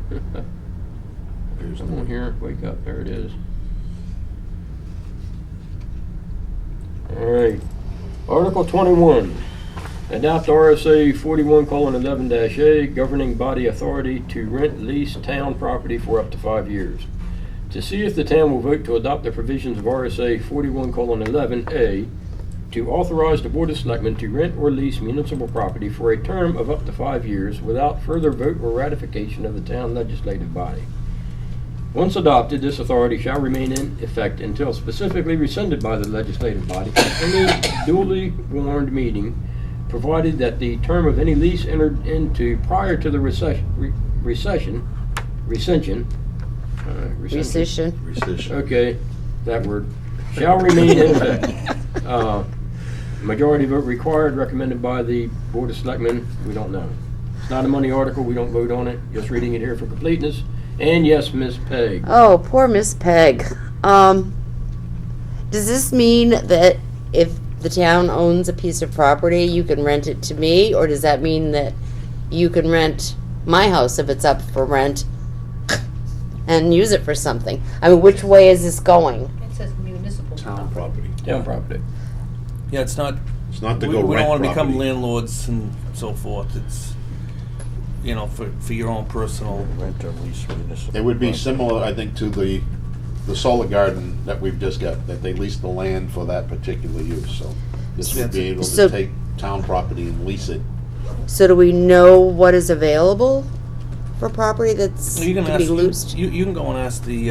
There's someone here, wake up, there it is. All right, Article 21. Adopt RSA 41:11-A, governing body authority to rent, lease town property for up to 5 years. To see if the town will vote to adopt the provisions of RSA 41:11-A, to authorize the Board of Selectmen to rent or lease municipal property for a term of up to 5 years without further vote or ratification of the town legislative body. Once adopted, this authority shall remain in effect until specifically rescinded by the legislative body at any duly warned meeting, provided that the term of any lease entered into prior to the rescission. Rescission. Okay, that word, shall remain in effect. Majority vote required, recommended by the Board of Selectmen, we don't know. It's not a money article, we don't vote on it, just reading it here for completeness. And yes, Ms. Peg. Oh, poor Miss Peg. Does this mean that if the town owns a piece of property, you can rent it to me? Or does that mean that you can rent my house if it's up for rent and use it for something? I mean, which way is this going? It says municipal. Town property. Town property. Yeah, it's not, It's not to we go don't rent wanna become property. landlords and so forth. It's, you know, for your own personal. Rent or lease municipal. It would be property. similar, I think, to the solar garden that we've just got, that they lease the land for that particular use, so this would be able So- to take town property and lease it. So do we know what is available for property that's You can to be ask, loosed? you can go and ask the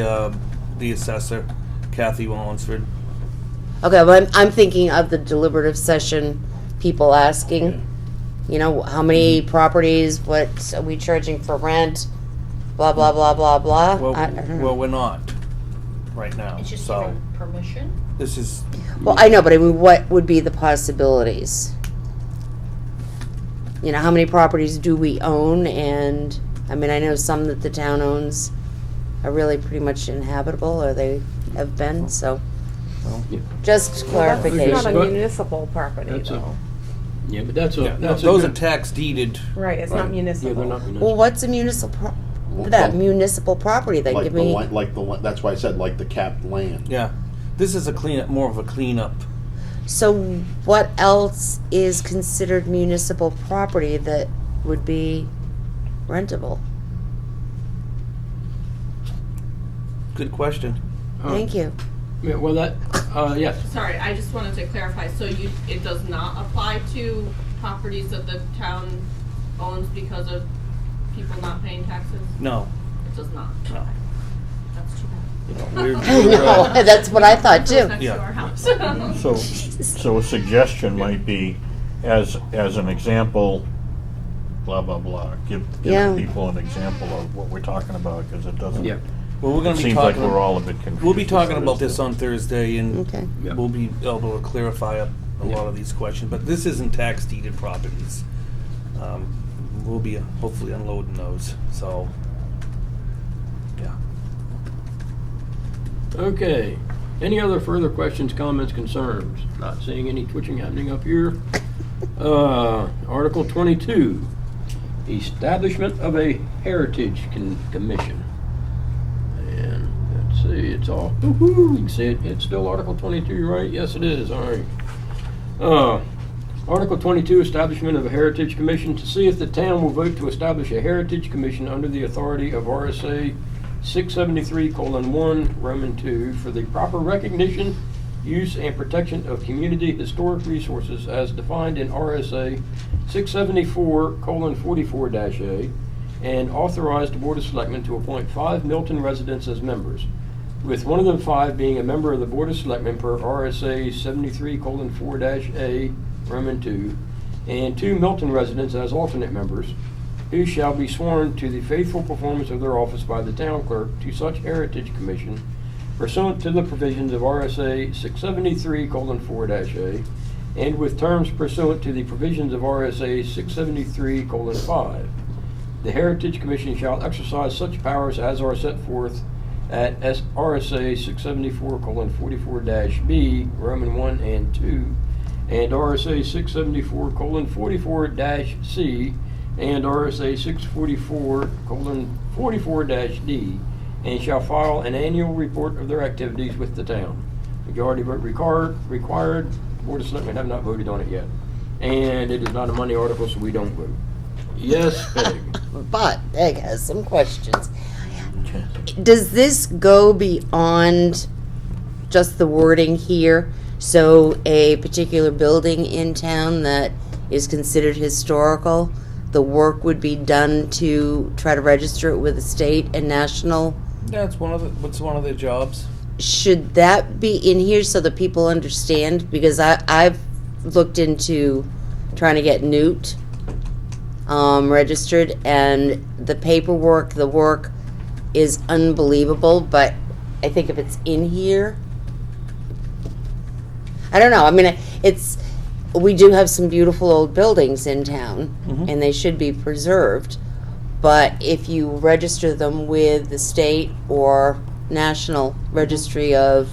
assessor, Kathy Wallensford. Okay, well, I'm thinking of the deliberative session, people asking, you know, how many properties, what are we charging for rent, blah, blah, blah, blah, blah. Well, I don't know. well, we're not right now, It's just so giving permission. this is, Well, I know, but I mean, what would be the possibilities? You know, how many properties do we own? And, I mean, I know some that the town owns are really pretty much inhabitable, or they have been, so. Yeah. Just It's not clarification. a But- municipal property, That's a- though. Yeah, but that's a, yeah, that's a those are good- tax deeded. Right, it's Right. not Yeah, municipal. they're not municipal. Well, what's a municipal, municipal property then? Like Give the, me, that's why I said, like the capped land. Yeah, this is a cleanup, more of a cleanup. so what else is considered municipal property that would be rentable? Good question. Thank you. Yeah, well, that, yes. Sorry, I just wanted to clarify, so it does not apply to properties that the town owns because of people not paying taxes? No, It does not? No. Okay. That's too bad. we're, No, that's what I thought too. Next Yeah. to our house. So a suggestion might be, as an example, blah, blah, blah. Give Yeah. people an example of what we're talking about, because it doesn't. Yeah. well, we're It gonna be seems like talking, we're all a bit confused. we'll be as talking to about this. this on Thursday, and Okay. Yeah. we'll be able to clarify a lot of these questions, but this isn't tax deeded properties. we'll be hopefully unloading those, so, yeah. Okay. Any other further questions, comments, concerns? Not seeing any twitching happening up here. Article 22, establishment of a heritage commission. And let's see, it's all, woo-hoo, you can see it, it's still Article 22, right? Yes, it is, all right. Article 22, establishment of a heritage commission, to see if the town will vote to establish a heritage commission under the authority of RSA 673:1, Roman 2, for the proper recognition, use, and protection of community historic resources as defined in RSA 674:44-A, and authorize the Board of Selectmen to appoint 5 Milton residents as members, with one of the 5 being a member of the Board of Selectmen per RSA 73:4-A, Roman 2, and 2 Milton residents as alternate members, who shall be sworn to the faithful performance of their office by the town clerk to such heritage commission pursuant to the provisions of RSA 673:4-A, and with terms pursuant to the provisions of RSA 673:5. The Heritage Commission shall exercise such powers as are set forth at RSA 674:44-B, Roman 1 and 2, and RSA 674:44-C, and RSA 644:44-D, and shall file an annual report of their activities with the town. Majority vote required. Board of Selectmen have not voted on it yet. And it is not a money article, so we don't vote. Yes, Peg. But Peg has some questions. Does this go beyond just the wording here? So a particular building in town that is considered historical, the work would be done to try to register it with the state and national? That's what's one of their jobs. Should that be in here so that people understand? Because I've looked into trying to get Newt registered, and the paperwork, the work is unbelievable, but I think if it's in here, I don't know. I mean, we do have some beautiful old buildings in town, and they should be preserved. But if you register them with the state or national registry of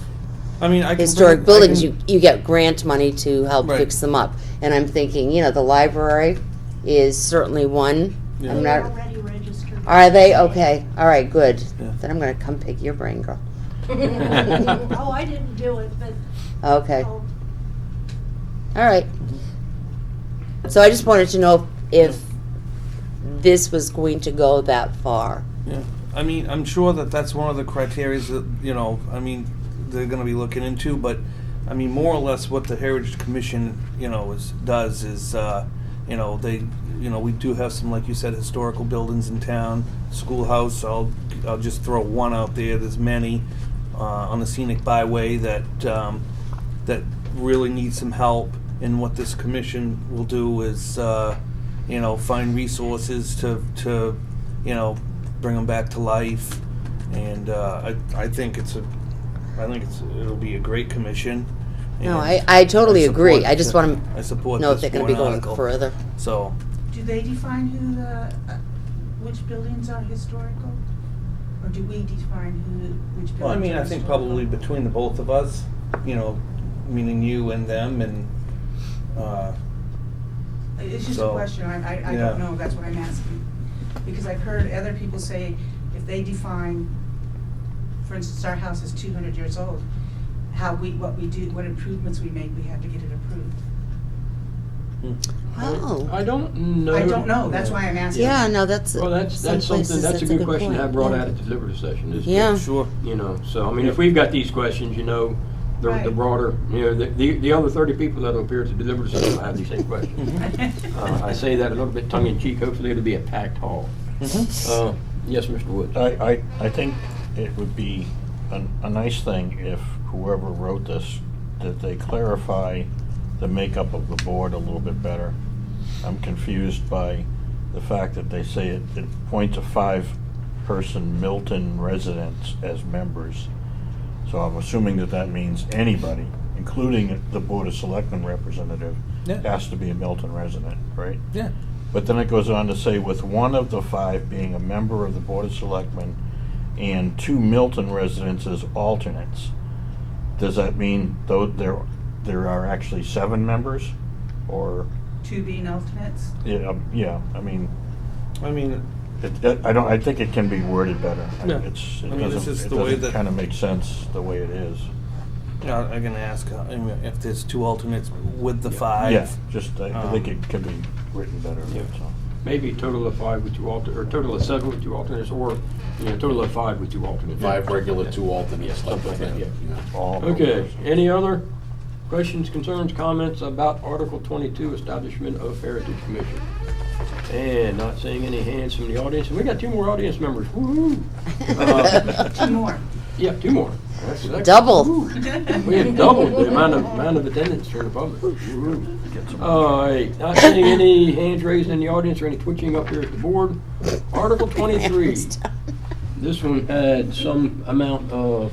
historic buildings, you get grant money to help fix them up. And I'm thinking, the library is certainly one. Yeah. I'm They're not. already registered. Are they? Okay. All right. Good. Yeah. Then I'm going to come pick your brain, girl. Oh, I didn't do it, but. Okay. Oh, All right. So I just wanted to know if this was going to go that far. Yeah, I mean, I'm sure that that's one of the criteria that, they're gonna be looking into, but, more or less what the Heritage Commission, does is, we do have some, like you said, historical buildings in town, schoolhouse, I'll just throw one out there, there's many, on the scenic byway that really need some help, and what this commission will do is, find resources to bring them back to life, and I think it'll be a great commission. No, and I totally agree. support I just want I to support know if this they're going to be warrant going article. further. So, Do they define which buildings are historical? Or do we define which buildings are well, I think historical? probably between the both of us, meaning you and them, and It's just a So, question, I yeah. don't know, that's what I'm asking. Because I've heard other people say, if they define, for instance, our house is 200 years old, what we do, what improvements we make, we have to get it approved. Oh. I don't know. I don't know, that's why I'm asking. Yeah, no, that's Well, that's some something, places that's a good question to point, have brought yeah. out at the deliberative session. is Yeah. sure. So, if we've got these questions, the Right. broader, the other 30 people that will appear at the deliberative session will have these same questions. I say that a little bit tongue in cheek, hopefully it'll be a packed hall. Yes, Mr. Woods? I think it would be a nice thing if whoever wrote this, that they clarify the makeup of the board a little bit better. I'm confused by the fact that they say it appoints a 5-person Milton residents as members. So I'm assuming that means anybody, including the Board of Selectmen representative, Yeah. has to be a Milton resident, right? Yeah. But then it goes on to say, with one of the 5 being a member of the Board of Selectmen and 2 Milton residents as alternates. Does that mean though there are actually 7 members? Or, 2 being alternates? yeah, I mean, I I think it can be worded better. Yeah. It I mean, this is the way doesn't that- kind of make sense the way it is. I'm gonna ask if there's 2 alternates with the 5. Yeah, just, I think it can be written better, Yeah. that's all. Maybe a total of 5 with 2 or total of 7 with 2 alternates, or, total of 5 with 2 alternates. 5 regular, 2 alternates, type Something of like that, thing. yeah. All Okay, members. any other questions, concerns, comments about Article 22, Establishment of Heritage Commission? And not seeing any hands from the audience, and we got 2 more audience members, woo-hoo! 2 more. Yeah, 2 more. That's Double. woo. We have doubled the amount of attendance from the public. Woo-hoo. All right, not seeing any hands raised in the audience or any twitching up here at the board. Article 23. This one had some amount of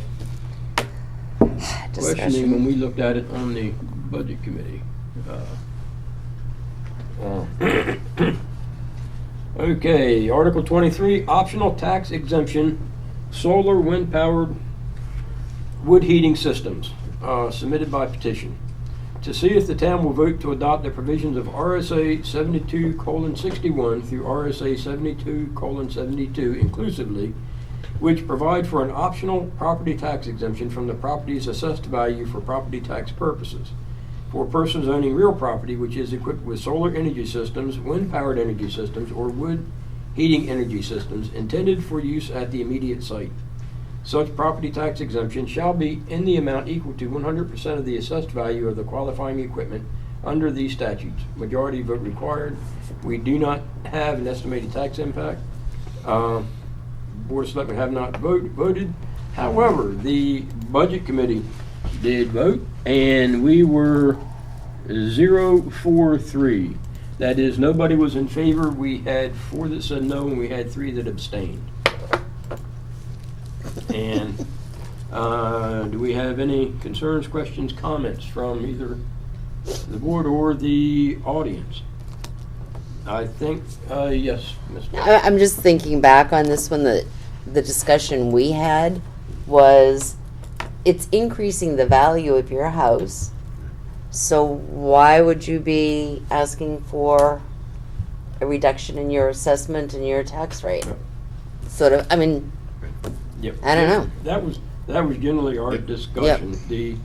questioning when we looked at it on the budget committee. Okay, Article 23, optional tax exemption, solar wind-powered wood heating systems, submitted by petition. To see if the town will vote to adopt the provisions of RSA 72:61 through RSA 72:72 inclusively, which provide for an optional property tax exemption from the property's assessed value for property tax purposes for persons owning real property which is equipped with solar energy systems, wind-powered energy systems, or wood heating energy systems intended for use at the immediate site. Such property tax exemption shall be in the amount equal to 100% of the assessed value of the qualifying equipment under these statutes. Majority vote required. We do not have an estimated tax impact. Board of Selectmen have not voted. However, the Budget Committee did vote, and we were 0-4-3. That is, nobody was in favor. We had 4 that said no, and we had 3 that abstained. And do we have any concerns, questions, comments from either the board or the audience? I think, yes, Ms. I'm just thinking back on this one, the discussion we had was, it's increasing the value of your house, so why would you be asking for a reduction in your assessment and your tax rate? Sort of, I mean, Yep. I don't know. That was generally our discussion.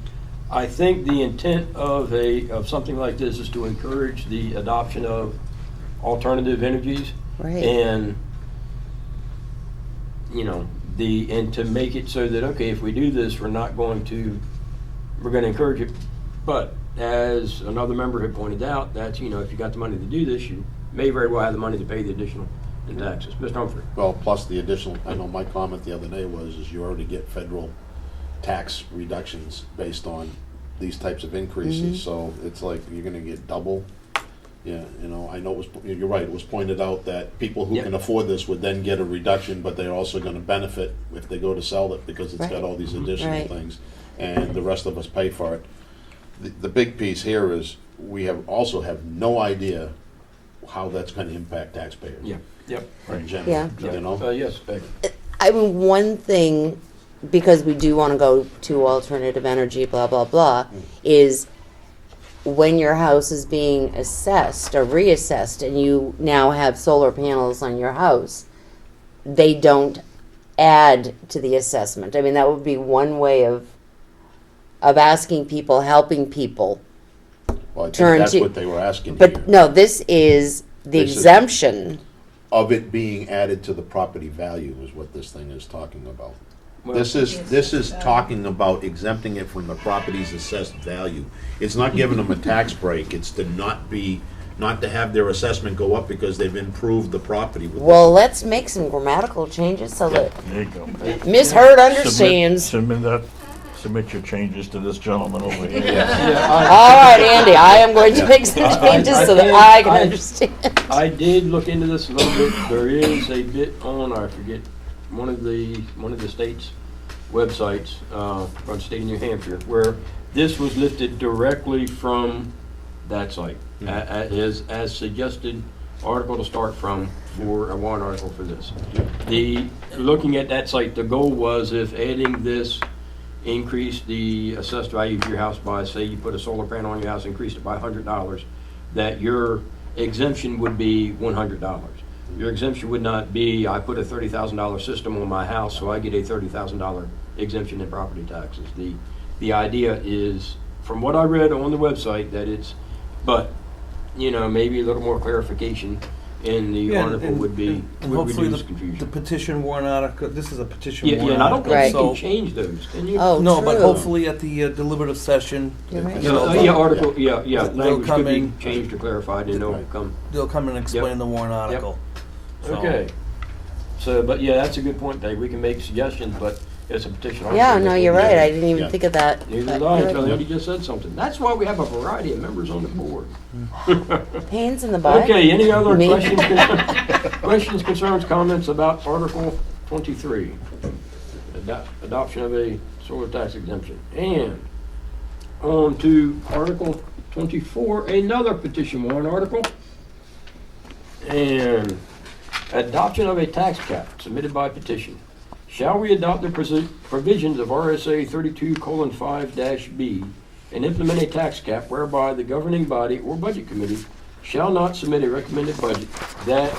I think the intent of something like this is to encourage the adoption of alternative energies. Right. And, and to make it so that, okay, if we do this, we're going to encourage it. But as another member had pointed out, that's, if you got the money to do this, you may very well have the money to pay the additional in taxes. Mr. Humphrey. Well, plus the additional, I know my comment the other day is you already get federal tax reductions based on these types of increases, so it's like you're gonna get double. Yeah, I know you're right, it was pointed out that people who can afford this would then get a reduction, but they're also gonna benefit if they go to sell it because it's got all these additional things, and the rest of us pay for it. The big piece here is we also have no idea how that's gonna impact taxpayers. Yeah. Yep. In general, Yeah. Yes, Becky. I mean, one thing, because we do want to go to alternative energy, blah, blah, blah, is when your house is being assessed or reassessed and you now have solar panels on your house, they don't add to the assessment. I mean, that would be one way of asking people, helping people. Well, I think turn that's to- what they were asking But here. no, this is the This is- exemption. Of it being added to the property value is what this thing is talking about. Well, This is talking about exempting it from the property's assessed value. It's not giving them a tax break, it's to not to have their assessment go up because they've improved the property with Well, let's make some grammatical changes so that There you go. Miss Hurd understands. Submit your changes to this gentleman over here. All right, Andy, I am going to make some changes so that I can understand. I did look into this a little bit. There is a bit on, I forget, one of the state's websites, from the state of New Hampshire, where this was lifted directly from that site, as suggested article to start from for a warrant article for this. Looking at that site, the goal was if adding this increased the assessed value of your house by, say you put a solar panel on your house, increased it by $100, that your exemption would be $100. Your exemption would not be, I put a $30,000 system on my house, so I get a $30,000 exemption in property taxes. The idea is, from what I read on the website, that it's, but, you know, maybe a little more clarification in the Yeah, article would and would hopefully reduce the confusion. petition warrant article, this is a petition Yeah, warrant and I don't article, think you Right. can so. change those, can you? Oh, No, but true. hopefully at the deliberative session, You're right. you know, Yeah, article, yeah, They'll language come could be in- changed or clarified, and they'll come. they'll come and explain the warrant article. So- Okay. So, but yeah, that's a good point, Dave. We can make suggestions, but it's a petition. article. Yeah, no, you're right. I didn't even Yeah. think of that. Neither did But I you're until right. Andy just said something. That's why we have a variety of members on the board. Pains in the butt. Okay, any other Me. questions, concerns, comments about Article 23? Adoption of a solar tax exemption. And on to Article 24, another petition warrant article. And adoption of a tax cap submitted by petition. Shall we adopt the provisions of RSA 32:5-B and implement a tax cap whereby the governing body or budget committee shall not submit a recommended budget that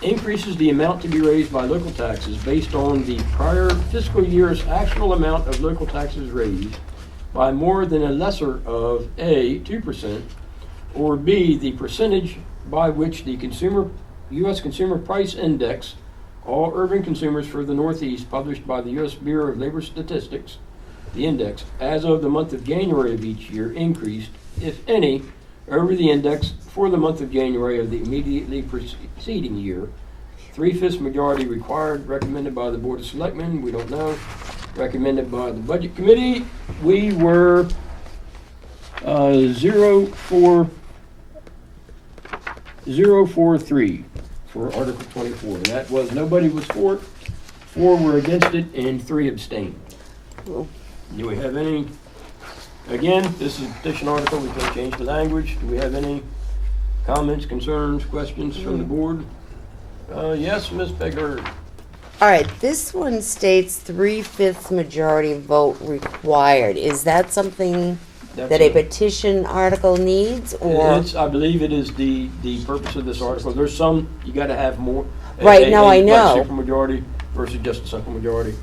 increases the amount to be raised by local taxes based on the prior fiscal year's actual amount of local taxes raised by more than a lesser of A, 2%, or B, the percentage by which the U.S. Consumer Price Index, all urban consumers for the Northeast, published by the U.S. Bureau of Labor Statistics, the index, as of the month of January of each year, increased, if any, over the index for the month of January of the immediately preceding year. 3/5 majority required, recommended by the Board of Selectmen, we don't know, recommended by the Budget Committee. We were 043 for Article 24. That was, nobody was for it, 4 were against it, and 3 abstained. Cool. Do we have any, again, this is a petition article, we can change the language. Do we have any comments, concerns, questions from the board? Yes, Ms. Becker. All right, this one states 3/5 majority vote required. Is that something that a petition article needs, or? I believe it is the purpose of this article. There's some, you gotta have more. Right, no, I know. Simple majority versus just a simple majority.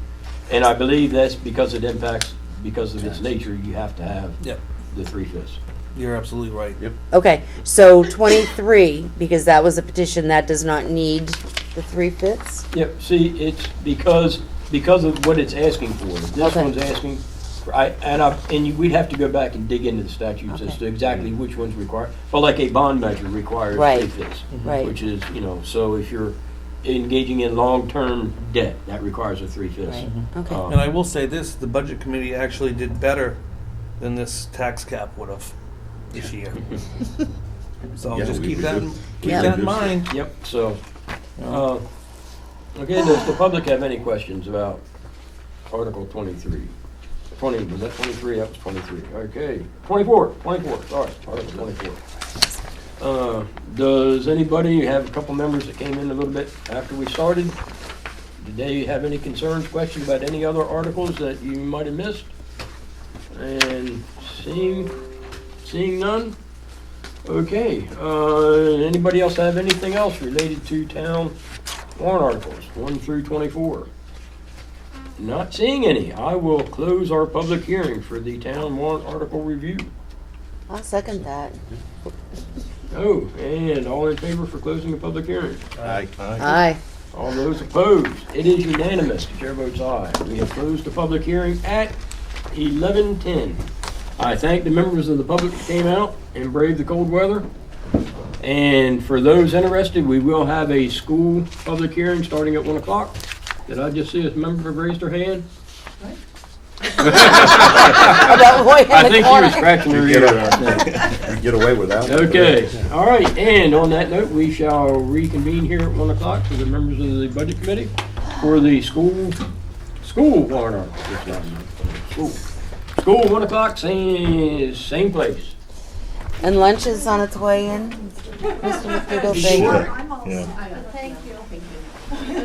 And I believe that's because it impacts, because of its nature, you have to have Yep, the 3/5. you're absolutely right. Yep. Okay, so 23, because that was a petition, that does not need the 3/5? Yep, see, it's because of what it's asking for. This Okay. one's asking, we'd have to go back and dig into the statutes as Okay. to exactly which ones require, but like a bond measure requires Right. 3/5. Right. Which is, so if you're engaging in long-term debt, that requires a 3/5. Right, okay. And I will say this, the Budget Committee actually did better than this tax cap would have this year. So Yeah, just we keep that, reduced- keep Yeah. that in mind. Yep, so, okay, does the public have any questions about Article 23? 20, was that 23? That was 23, okay. 24, sorry, Article 24. Does anybody have a couple members that came in a little bit after we started? Did they have any concerns, questions about any other articles that you might have missed? And seeing none? Okay, anybody else have anything else related to town warrant articles, 1 through 24? Not seeing any, I will close our public hearing for the town warrant article review. I'll second that. Oh, and all in favor for closing the public hearing? Aye. Aye. All those opposed? It is unanimous, the chair votes aye. We have closed the public hearing at 11:10. I thank the members of the public that came out and braved the cold weather. And for those interested, we will have a school public hearing starting at 1 o'clock. Did I just see a member raise their hand? I think you were scratching your ear. I think. You get away with that. Okay, all right, and on that note, we shall reconvene here at 1 o'clock for the members of the Budget Committee for the school warrant article. School, 1 o'clock, same place. And lunch is on its way in. Mr. McDougal, thank you. Yeah. Thank you.